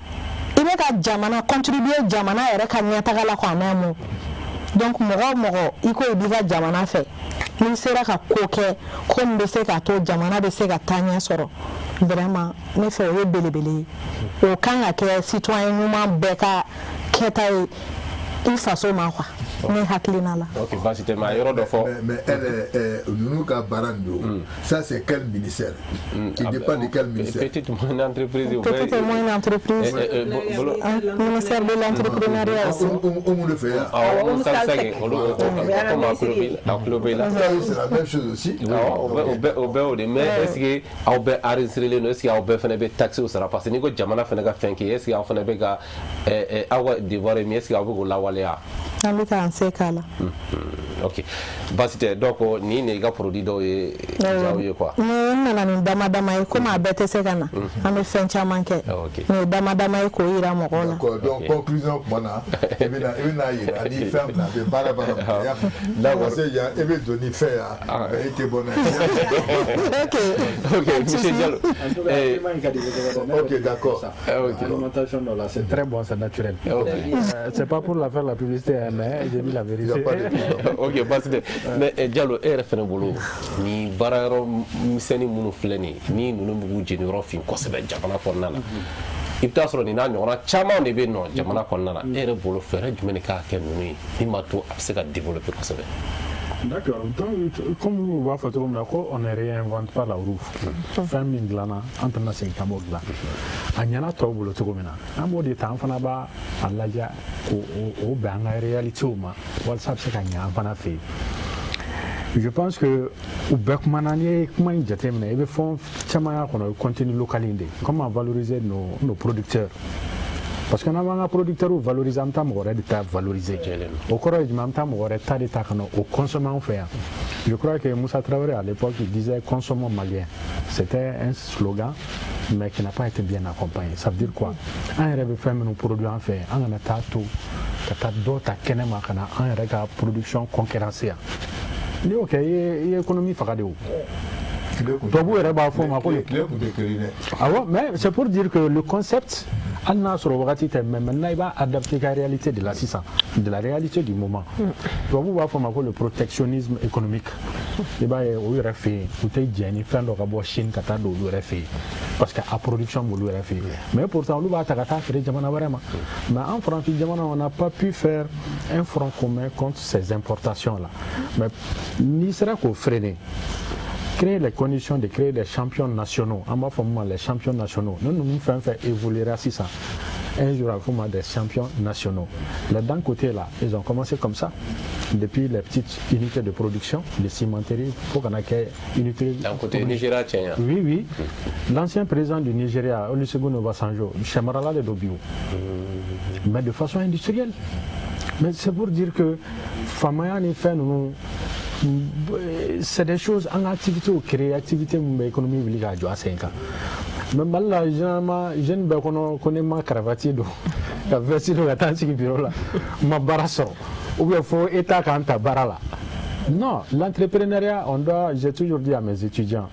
jamana contribuer jamana yɛrɛ ka ɲɛtaga la en un mot donc mɔgɔ o mɔgɔ i ko i b'i ka jamana fɛ n'i sera ka ko kɛ ko min bɛ se k'a to jamana bɛ se ka taa ɲɛ sɔrɔ vraiment ne fɛ o ye belebele ye o kan ka kɛ citoyen ɲuman bɛɛ ka kɛta ye i faso ma quoi ne hakilina la. ok baasi tɛ maa yɔrɔ dɔ fɔ. mais ninnu ka baara nin don ça c'est quel ministère. qui dépend de quel ministère. petite moyenne entreprise. petite et moyenne entreprise. ministère de l'entrepreneuriat aussi. o mun de fɛ yan. awɔ o sɛgɛ olu komi a tulo b'i la. c'est la même chose aussi. awɔ o bɛɛ o de mais est ce que aw bɛɛ enregistré don est ce que aw bɛɛ fana bɛ taxes sara parce que n'i ko jamana fana ka fɛn kɛ est ce que aw fana bɛ ka aw ka devoir ye min est ce que aw bɛ k'o lawaleya. an bɛ k'an se k'a la. ok baasi tɛ donc nin de ka produit dɔw ye jaw ye quoi n nana ni dama dama ye komi a bɛɛ tɛ se ka na an bɛ fɛn caman kɛ ni dama dama ye k'o yira mɔgɔw la donc conclusion tuma na i bɛna yira ni fɛn min na a bɛ baara baara min kɛ parce que yan i bɛ don ni fɛn yan mais i tɛ bɔ n'a ye ok monsieur Diallo ok d'accord l'alimentation là c'est très bon, c'est naturel. C'est pas pour la faire la publicité, mais j'ai dit la vérité. Ok, parce que mais Diallo est fɛnɛ bolo ni baara yɔrɔ misɛnnin minnu filɛ nin ni ninnu b'u jeni yɔrɔ fin kosɛbɛ jamana kɔnɔna na i bɛ taa sɔrɔ nin n'a ɲɔgɔnna caman de bɛ yen nɔ jamana kɔnɔna na e yɛrɛ bolo fɛɛrɛ jumɛn de k'a kɛ ninnu ye min b'a to a bɛ se ka développer kosɛbɛ. D'accord. Donc, comme vous voyez, on ne réinvente pas la roue. Fɛn min dilanna an tɛna segin ka b'o dilan a ɲɛna tɔw bolo cogo min na an b'o de ta an fana b'a lajɛ o bɛn an ka réalitéw ma walasa a bɛ se ka ɲɛ an fana fɛ yen. Je pense que u bɛɛ kumana n'i ye kuma in jateminɛ i bɛ fɛn caman y'a kɔnɔ o ye contenu local in de comment valoriser nos producteurs. Parce que n'an b'an ka producteurs valoriser an bɛ taa mɔgɔ wɛrɛ de ta valoriser o kɔrɔ ye jumɛn an bɛ taa mɔgɔ wɛrɛ ta de ta ka na o consommer an fɛ yan. Je crois que Moussa Traoré à l'époque il disait consommons malien. C'était un slogan mais qui n'a pas été bien accompagné. Ça veut dire quoi? An yɛrɛ bɛ fɛn minnu produit an fɛ an kana taa to ka taa dɔ ta kɛnɛma ka na an yɛrɛ ka production concurrencer yan. N'i y'o kɛ i ye économie faga de o. Tubabu yɛrɛ b'a fɔ o ma ko mais c'est pour dire que le concept hali n'a sɔrɔ wagati tɛ mais maintenant i b'a adapter ka réalité de la sisan de la réalité du moment. Tubabu b'a fɔ o ma ko le protectionnisme économique i b'a ye o yɛrɛ fɛ yen u tɛ jɛn ni fɛn dɔ ka bɔ Chine ka taa don olu yɛrɛ fɛ yen parce que a production b'olu yɛrɛ fɛ yen mais pourtant olu b'a ta ka taa feere jamana wɛrɛ ma mais en farafin jamana on n'a pas pu faire un front commun contre ces importations là mais n'i sera k'o freiner créer les conditions de créer des champions nationaux. En ma forme, les champions nationaux. Nous faisons évoluer à 600. Un jour, il faut des champions nationaux. D'un côté, là, ils ont commencé comme ça. Depuis les petites unités de production, les cimenteries, il faut qu'on ait une unité. D'un côté, Nigeria, tiens. Oui, oui. L'ancien président du Nigeria, Olusegun Obasanjo, Chemarala de Dobio. Mais de façon industrielle. Mais c'est pour dire que Famayani fait nous. C'est des choses en activité ou créativité mais économie wili ka jɔ a sen kan mais Mali la généralement jeune bɛɛ kɔnɔ ko ne ma cravate don ka veste don ka taa n sigi bureau la ma baara sɔrɔ ou bien fo état k'an ta baara la non l'entrepreneuriat j'ai toujours dit à mes étudiants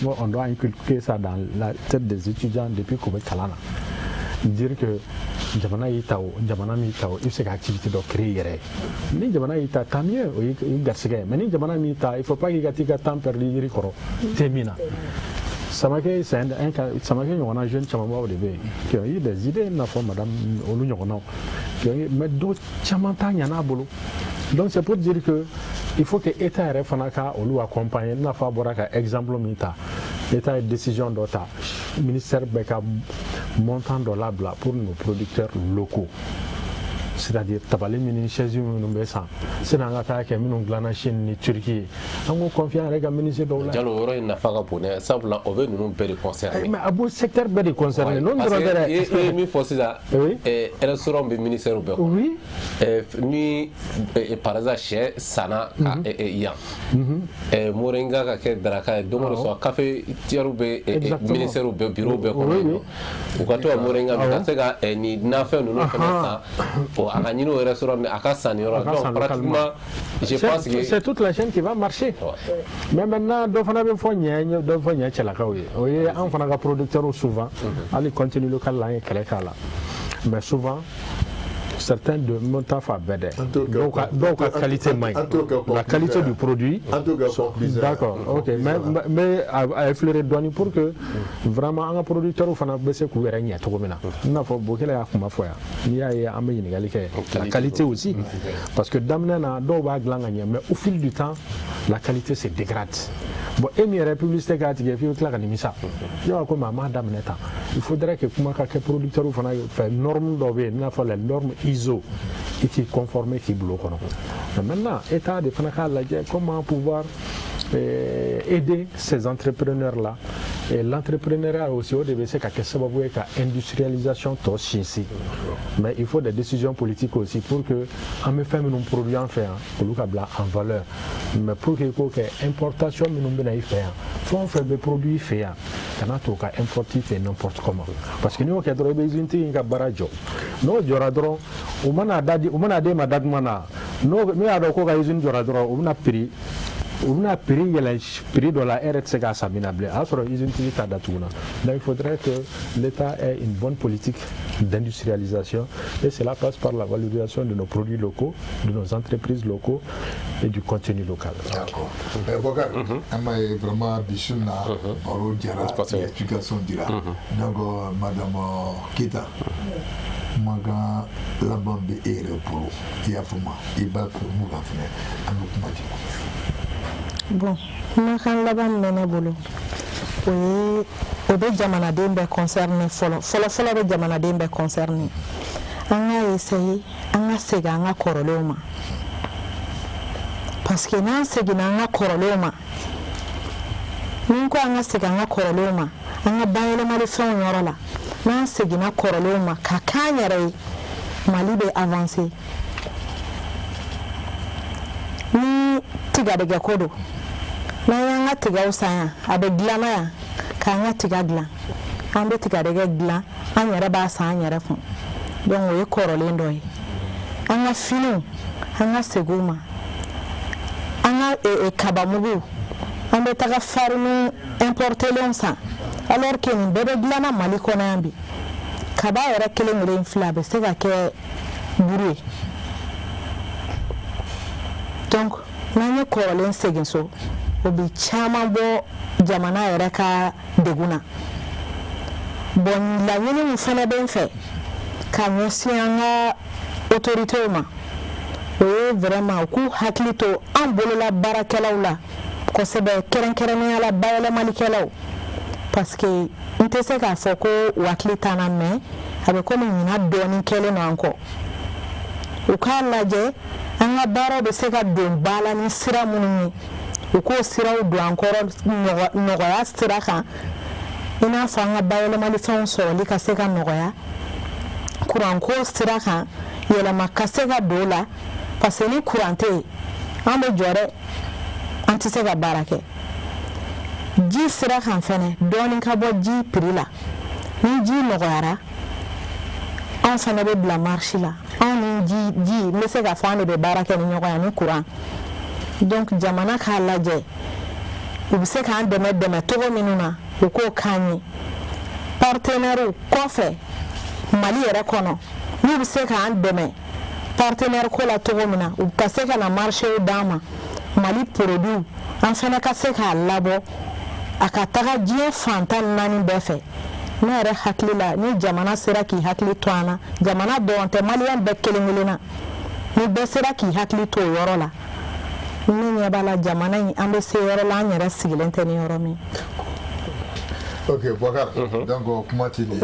on doit inculquer ça dans la tête des étudiants depuis qu'on est kalan na dire que jamana y'i ta o jamana m'i ta o i bɛ se ka activité dɔ créer yɛrɛ ni jamana y'i ta tant mieux o ye garisɛgɛ mais ni jamana m'i ta il faut pas qu'il ka t'i ka temps perdu yiri kɔrɔ tɛ min na Samakɛ Samakɛ ɲɔgɔnna jeune camanbaw de bɛ yen qui ont eu des idées i n'a fɔ madame olu ɲɔgɔnnaw mais dɔw caman t'a ɲan'a bolo donc c'est pour dire que il faut que état yɛrɛ fana ka olu accompagner i n'a fɔ a bɔra ka exemple min ta état ye décision dɔ ta ministère bɛ ka montant dɔ labila pour nos producteurs locaux c'est-à-dire tabali minnu chaise minnu bɛ san sani an ka taa kɛ minnu dilanna Chine ni Turquie ye an k'o confier an yɛrɛ ka ministre dɔw la. Jalo yɔrɔ in nafa ka bon dɛ sabula o bɛ ninnu bɛɛ de concerner. mais a b'o secteur bɛɛ de concerner. parce que i ye min fɔ sisan restaurant bɛ ministère bɛɛ kɔnɔ. oui. ni par exemple sɛ sanna yan moringa ka kɛ daraka ye don o don sɔrɔ cafetière bɛ ministère bɛɛ bureau bɛɛ kɔnɔ u ka to ka moringa min ka se ka nin nafɛn ninnu fana san. A ka ɲini o restaurant a ka sanni yɔrɔ donc pratiquement je pense que c'est toute la chaîne qui va marcher mais maintenant dɔ fana bɛ fɔ ɲɛ cɛlakaw ye o ye an fana ka producteurs souvent hali contenu local la an ye kɛlɛ k'a la mais souvent certains de montant fa bɛɛ dɛ dɔw ka qualité man ɲi la qualité du produit d'accord ok mais a effleurer dɔɔni pour que vraiment an ka producteurs fana bɛ se k'u yɛrɛ ɲɛ cogo min na i n'a fɔ Bokele y'a kuma fɔ yan n'i y'a ye an bɛ ɲininkali kɛ la qualité aussi parce que daminɛ na dɔw b'a dilan ka ɲɛ mais au fil du temps la qualité se dégrade bon e min yɛrɛ publicité k'a tigɛ f'i bɛ tila ka nimisa ne b'a ko mais a m'a daminɛ tan il faudrait que kuma ka kɛ producteurs fana fɛ norme dɔ bɛ yen i n'a fɔ les normes ISO et qui conforme qui bloque. Mais maintenant, l'État de Fanaka comment pouvoir aider ces entrepreneurs-là et l'entrepreneuriat aussi au début c'est qu'à sababu ka industrialisation to sinsi mais il faut des décisions politiques aussi pour que en me faire un produit en fait pour le bla en valeur mais pour que importation nous bena faire faut on fait des produits fait kana to ka importer fait n'importe comment parce que nous ka droit besoin tinga barajo no joradro o mana de madad mana no me ado ko ka usine joradro o na prix prix de la RTC à Saminable. Alors, ils utilisent ta datuna. Donc, il faudrait que l'État ait une bonne politique d'industrialisation et cela passe par la valorisation de nos produits locaux, de nos entreprises locaux et du contenu local. D'accord. On a vraiment bichu na oro diara explication dira. Donc, Madame Kita. Maga la bambi ere pour yafuma iba pour mouvafne amukumati. Bon, makan laban mene bolo o be jamanaden bɛɛ concerné fɔlɔ bɛ jamanaden bɛɛ concerné an ka essayer an ka segin an ka kɔrɔlenw ma parce que n'an seginna an ka kɔrɔlenw ma ni ko an ka segin an ka kɔrɔlenw ma an ka bayɛlɛmali fɛnw yɔrɔ la n'an seginna kɔrɔlenw ma ka k'an yɛrɛ ye Mali bɛ avancer ni tigadɛgɛ ko don n'an y'an ka tigaw san yan a bɛ dilanna yan k'an ka tiga dilan an bɛ tigadɛgɛ dilan an yɛrɛ b'a san an yɛrɛ kun donc o ye kɔrɔlen dɔ ye an ka finiw an ka segin u ma an ka kabamugu an bɛ taga farine importelenw san alors que nin bɛɛ bɛ dilanna Mali kɔnɔ yan bi kaba yɛrɛ kelen fila a bɛ se ka kɛ buru ye donc n'an ye kɔrɔlen segin so o bi caman bɔ jamana yɛrɛ ka degun na bon laɲini min fana bɛ n fɛ ka ɲɛsin an ka autorités ma o ye vraiment u k'u hakili to an bolola baarakɛlaw la kosɛbɛ kɛrɛnkɛrɛnnenya la bayɛlɛmalikɛlaw parce que n tɛ se k'a fɔ ko u hakili t'an na mais a bɛ komi ɲina dɔɔnin kɛlen don an kɔ u k'a lajɛ an ka baaraw bɛ se ka don ba la ni sira minnu ye u k'o siraw don an kɔrɔ nɔgɔya sira kan i n'a fɔ an ka bayɛlɛmalifɛnw sɔrɔli ka se ka nɔgɔya kuranko sira kan yɛlɛma ka se ka don o la parce que ni kuran tɛ yen an bɛ jɔ dɛ an tɛ se ka baara kɛ ji sira kan fɛnɛ dɔɔnin ka bɔ ji prix la ni ji nɔgɔyara an fana bɛ bila marché la an ni ji n bɛ se k'a fɔ an de bɛ baara kɛ ni ɲɔgɔn ye ni kuran donc jamana k'a lajɛ u bɛ se k'an dɛmɛ cogo minnu na u k'o k'an ye partenaires kɔfɛ Mali yɛrɛ kɔnɔ n'u bɛ se k'an dɛmɛ partenaire ko la cogo min na u ka se ka na marché d'an ma Mali produit an fana ka se k'a labɔ a ka taga diɲɛ fantan naani bɛɛ fɛ ne yɛrɛ hakili la ni jamana sera k'i hakili to an na jamana dɔrɔn tɛ maliyɛn bɛɛ kelen na ni bɛɛ sera k'i hakili to o yɔrɔ la ne ɲɛ b'a la jamana in an bɛ se yɔrɔ la an yɛrɛ sigilen tɛ ni yɔrɔ min. Ok, Boubacar, donc comment tu dis, il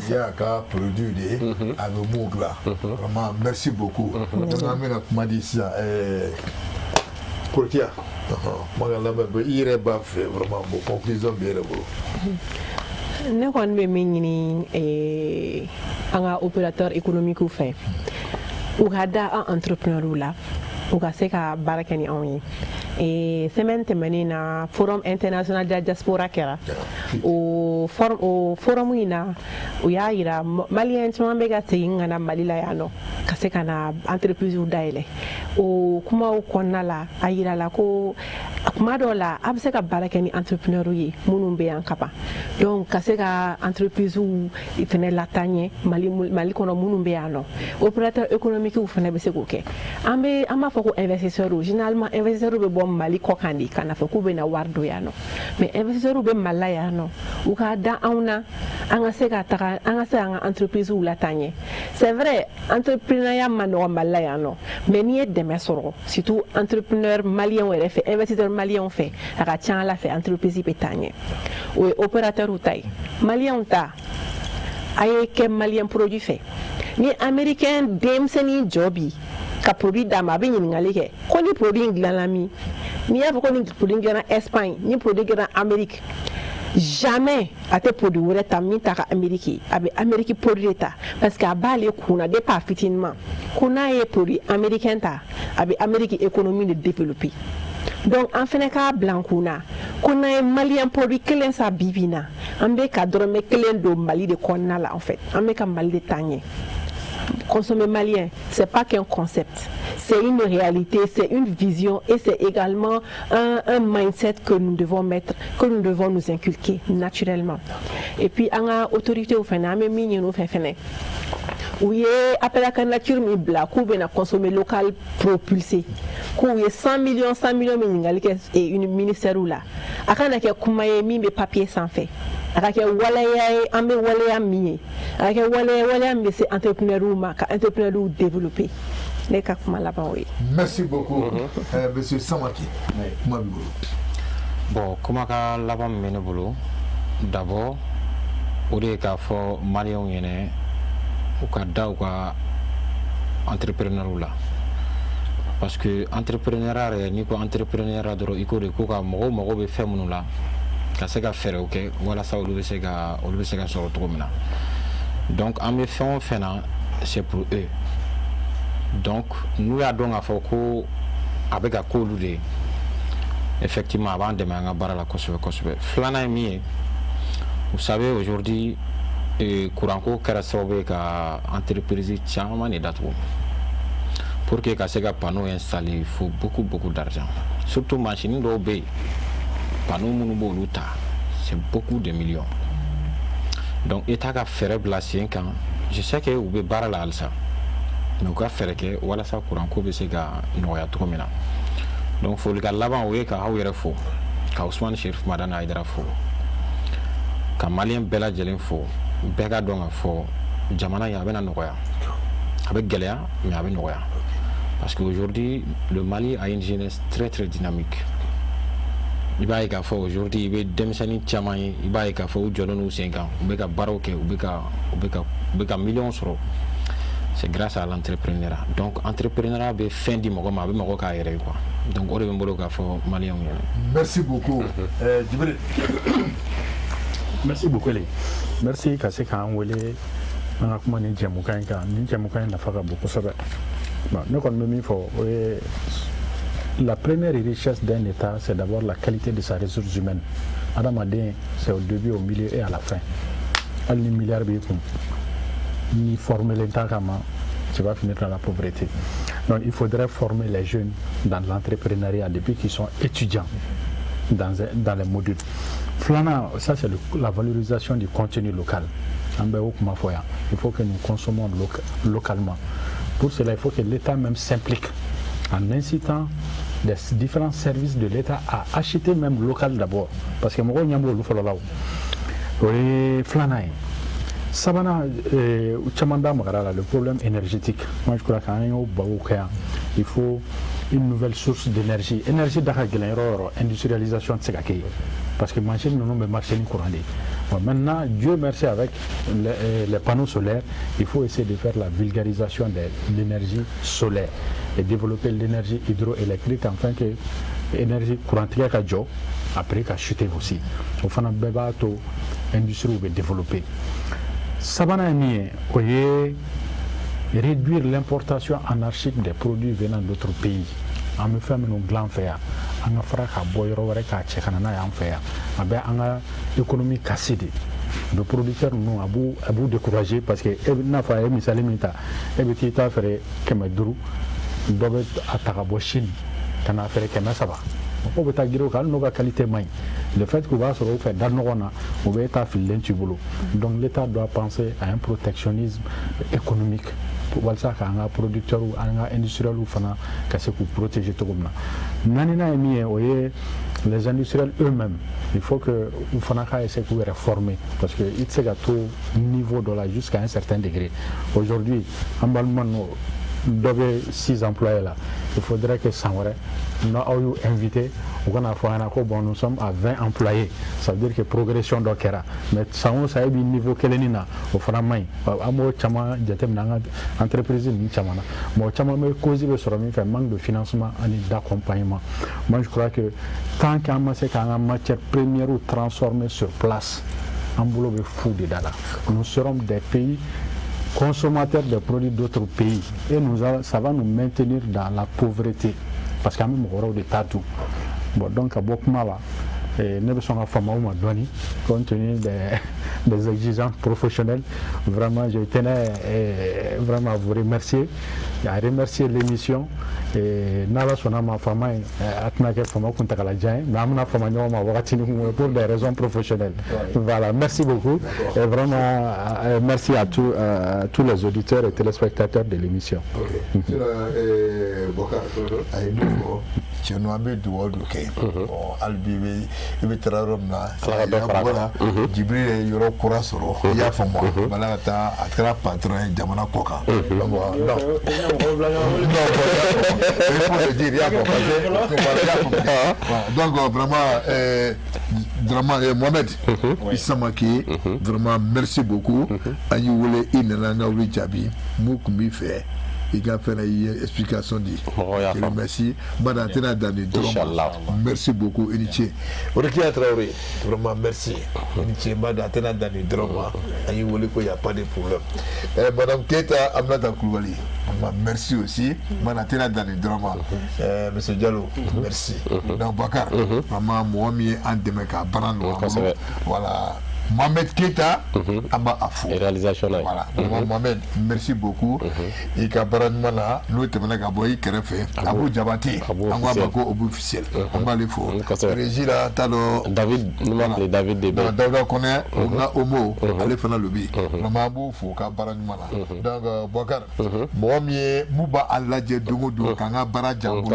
y a un produit de avec Mougla. Vraiment, merci beaucoup. Donc, on a dit ça. Courtier, il y a vraiment une conclusion bien. Ne kɔni bɛ min ɲini an ka opérateur économique fɛ u ka da an entrepreneurs la u ka se ka baara kɛ ni anw ye semaine tɛmɛnen na forum international de la diaspora kɛra o forum in na u y'a yira maliyɛn caman bɛ ka segin ka na Mali la yan nɔ ka se ka na entreprises dayɛlɛ o kumaw kɔnɔna la a yira la ko kuma dɔw la a bɛ se ka baara kɛ ni entrepreneurs ye minnu bɛ yan kaban donc ka se ka entreprises fɛnɛ lataaɲɛ Mali kɔnɔ minnu bɛ yan nɔ opérateur économique fɛnɛ bɛ se k'o kɛ an b'a fɔ ko investisseurs généralement investisseurs bɛ bɔ Mali kɔ kan de ka na fɔ k'u bɛ na wari don yan nɔ mais investisseurs bɛ Mali la yan nɔ u ka da anw na an ka se ka taga an ka se an ka entreprises lataaɲɛ c'est vrai entrepreneuriat ma nɔgɔn Mali la yan nɔ mais n'i ye dɛmɛ sɔrɔ surtout entrepreneur maliyɛnw yɛrɛ fɛ investisseur maliyɛnw fɛ a ka ca Ala fɛ entreprise bɛ taa ɲɛ o ye opérateur ta ye maliyɛnw ta a ye kɛ maliyɛn produit fɛ ni américain denmisɛnnin jɔ bi ka produit d'a ma a bɛ ɲininkali kɛ ko ni produit in dilanna min n'i y'a fɔ ko ni produit dilanna Espagne ni produit dilanna Amérique jamais a tɛ produit wɛrɛ ta min ta ka Amérique a bɛ Amérique produit ta parce que a b'ale kunna depuis a fitininma ko n'a ye produit américain ta a bɛ Amérique économie de développer donc an fɛnɛ k'a bila an kunna ko n'an ye maliyɛn produit kelen san bi bi in na an bɛ ka dɔrɔmɛ kelen don Mali de kɔnɔna la en fait an bɛ ka Mali de taa ɲɛ. Consommer malien, c'est pas qu'un concept, c'est une réalité, c'est une vision et c'est également un mindset que nous devons mettre, que nous devons nous inculquer naturellement. Et puis, en autorité au fait, même mini nous fait faire. Oui, après la candidature, mi bla, qu'on vient consommer local propulsé, qu'on y 100 millions, et une ministère ou là. Après, on a que mi mes papiers sans fait. Avec walaya ambe walaya mi avec walaya mi c'est entrepreneur ou développer les cas comme là-bas oui. Merci beaucoup monsieur Samaki. Bon comment ka là-bas mene bolo d'abord au lieu qu'a fait malien yene ou ka da ou ka entrepreneur là parce que entrepreneuriat ni ko entrepreneuriat doro iko de ko ka mogo be fait mon là ka se ka fɛrɛw kɛ walasa olu bɛ se ka sɔrɔ cogo min na donc an bɛ fɛn o fɛn na c'est pour eux donc n'u y'a dɔn k'a fɔ ko a bɛ ka k'olu de ye effectivement a b'an dɛmɛ an ka baara la kosɛbɛ kosɛbɛ filanan ye min ye vous savez aujourd'hui kuranko kɛra sababu ye ka entreprise caman de datugu pour que ka se ka panneau installer il faut beaucoup d'argent surtout machine dɔw bɛ yen panneau minnu b'olu ta c'est beaucoup de millions donc état ka fɛrɛ bila sen kan je sais que u bɛ baara la halisa mais u ka fɛrɛ kɛ walasa kuranko bɛ se ka nɔgɔya cogo min na donc folikan laban o ye ka aw yɛrɛ fo ka Usmane Cherif Madani Haidara fo ka maliyɛn bɛɛ lajɛlen fo bɛɛ ka dɔn ka fɔ jamana in a bɛna nɔgɔya a bɛ gɛlɛya mais a bɛ nɔgɔya parce que aujourd'hui le Mali a une jeunesse très dynamique. I b'a ye k'a fɔ aujourd'hui i bɛ denmisɛnnin caman ye i b'a ye k'a fɔ u jɔlen n'u sen kan u bɛ ka baaraw kɛ u bɛ ka miliyɔn sɔrɔ c'est grâce à l'entrepreneuriat donc entrepreneuriat bɛ fɛn di mɔgɔ ma a bɛ mɔgɔ k'a yɛrɛ ye quoi donc o de bɛ n bolo k'a fɔ maliyɛnw ɲɛna. Merci beaucoup Djibril. Merci beaucoup les merci ka se k'an wele an ka kuma nin jɛmukan in kan nin jɛmukan in nafa ka bon kosɛbɛ bon ne kɔni bɛ min fɔ o ye la première richesse d'un État, c'est d'abord la qualité de sa ressource humaine. Adamaden, c'est au début, au milieu et à la fin. Al ni milliard ni former l'État, tu vas finir dans la pauvreté. Donc il faudrait former les jeunes dans l'entrepreneuriat depuis qu'ils sont étudiants dans les modules. Flana, ça c'est la valorisation du contenu local. Il faut que nous consommons localement. Pour cela, il faut que l'État même s'implique en incitant les différents services de l'État à acheter même local d'abord. Parce que moi, le problème énergétique, moi je crois qu'il faut une nouvelle source d'énergie. Énergie industrialisation de parce que manger nous ne marcher ni courant. Bon, maintenant, Dieu merci avec les panneaux solaires, il faut essayer de faire la vulgarisation de l'énergie solaire et développer l'énergie hydroélectrique afin que l'énergie courante après qu'à chuter aussi. Au fond, l'industrie va développer. Sabana réduire l'importation anarchique des produits venant d'autres pays. On me fait un gland faire. On a fait un boyau avec un tchèque en faire. On a l'économie cassée. Le producteur nous a beau découragé parce que n'a pas émis sa limite. Et puis il a fait que mes drous doivent attaquer Chine. Qu'on a fait que mes ça va. On peut dire que nous avons qualité main. Le fait que va se refaire dans nos rônes, on va être affilié du boulot. Donc l'État doit penser à un protectionnisme économique. Pour ça qu'il y a un producteur ou un industriel ou fana qui se protéger tout comme ça. Nanina est les industriels eux-mêmes. Il faut que vous fana essayer de réformer parce que il s'est à tout niveau de la jusqu'à un certain degré. Aujourd'hui, en Balman, 6 employés là, il faudrait que ça nous avons invité, bon, nous sommes à 20 employés, ça veut dire que progression d'Okera. Mais ça a un niveau que l'on a au Framay, à moi, Chama, entreprise, Chamana. Moi, Chama, me cause sur un manque de financement et d'accompagnement. Moi, je crois que tant qu'à matière première ou transformée sur place, un boulot est fou de Dala. Nous serons des pays consommateurs de produits d'autres pays et ça va nous maintenir dans la pauvreté parce qu'il y a même un de tatou. Bon, donc à Bokmala, nous sommes en famille compte tenu des exigences professionnelles. Vraiment, je tenais vraiment à vous remercier, à remercier l'émission. Et nala sona ma famille atnake fama kuntakala jain namna fama nyoma wakati pour des raisons professionnelles. Voilà, merci beaucoup et vraiment merci à tous les auditeurs et téléspectateurs de l'émission. Bokar ay nuko ci no ambe du wodu ke o albi be trarom na voilà jibril yoro kurasoro ya famo bala ta atra patron jamana koka il faut le dire, donc vraiment Mohamed Issamaki, vraiment merci beaucoup. Aïe voulait inalanga oui jabi, moukoumi fait. Il a fait une explication dit. Merci. Madame Dani Droma. Merci beaucoup, Iniché. Orikia Traoré, vraiment merci. Iniché, Madame Dani Droma. Il voulait qu'il n'y a pas de problème. Madame Keita Amnata Koulibaly. Merci aussi. Madame Dani Droma. Monsieur Diallo, merci. Donc, Bakar, maman, moi, je suis en Demeka, Barano. Voilà. Mohamed Keita, Amba Afou. Réalisation. Voilà. Mohamed, merci beaucoup. Et Kabaranmana, nous sommes à Boy Kerefe, Abou Djabati, Amba Bako officiel. Amba le faux. Régila Talo. David, nous m'appelons David Debe. David connaît, on a Omo, allez faire le lobby. Maman Fou, Kabaranmana. Donc, Bakar, Mohamed Mouba Aladje Doumodou, Kanga Baradjambo.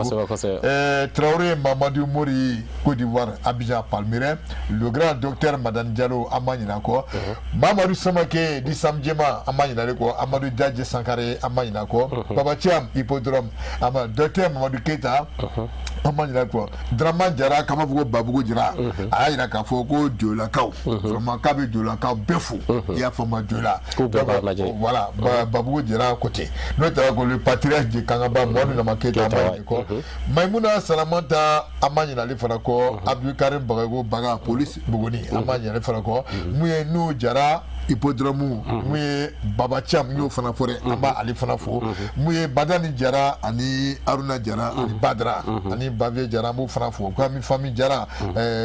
Traoré Mamadou Mori, Côte d'Ivoire, Abidjan Palmyrin. Le grand docteur Madame Diallo, Amanyina ko Mamadou Samake di Samdjema Amanyina ko Amadou Djadje Sankare Amanyina ko Baba Thiam hippodrome ama docteur Mamadou Keita Amanyina ko Draman Jara kama fugo Babou Jira ayira ka foko Diola Kaw vraiment kabe Diola Kaw befu ya fama Diola voilà Babou Jira côté notamment le patriarche de Kangaba Modou Namaketa Amanyina ko Maimouna Salamanta Amanyina le fana ko Abdou Karim Bagago Baga police Bogoni Amanyina le fana ko Mouye nou Jara hippodrome Mouye Baba Thiam nyo fana fore amba ali fana fo Mouye Badani Jara ani Aruna Jara ani Badra ani Bavie Jara mou fana fo kwa mi famille Jara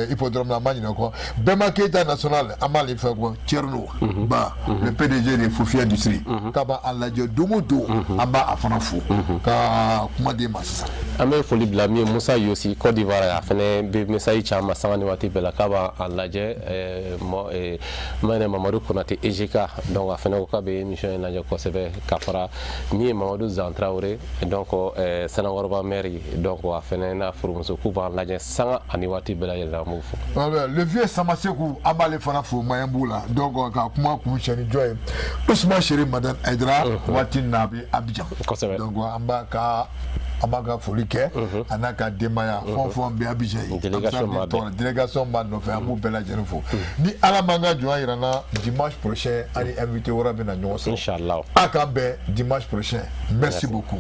hippodrome la mani ko Bema Keita national amba ali fa ko Tierno ba le PDG de Fofi Industrie kaba alaje dumudu amba afana fo ka kuma de massa ame foli blamie Moussa Yossi Côte d'Ivoire a fene be message chama sangani wati bela kaba alaje mane Mamadou Konate Ejeka donc a fene ko kabe émission na je ko sebe kafara ni Mamadou Zantraoré donc Senangorba mairie donc a fene na furumuso kuba laje sanga ani wati bela yela mufu le vieux Samasekou abale fana fo mayambula donc ka kuma ku cheni joy Ousmane Chéri Madame Aidra wati nabi Abidjan donc amba ka Amaga Folike, Anaka Demaya, Fonfon Béabijay, délégation man fait un mot bel agent. Ni Alamanga Joa Irana, dimanche prochain, allez inviter au Rabina Nyos. Inch'Allah. Akambe, dimanche prochain. Merci beaucoup.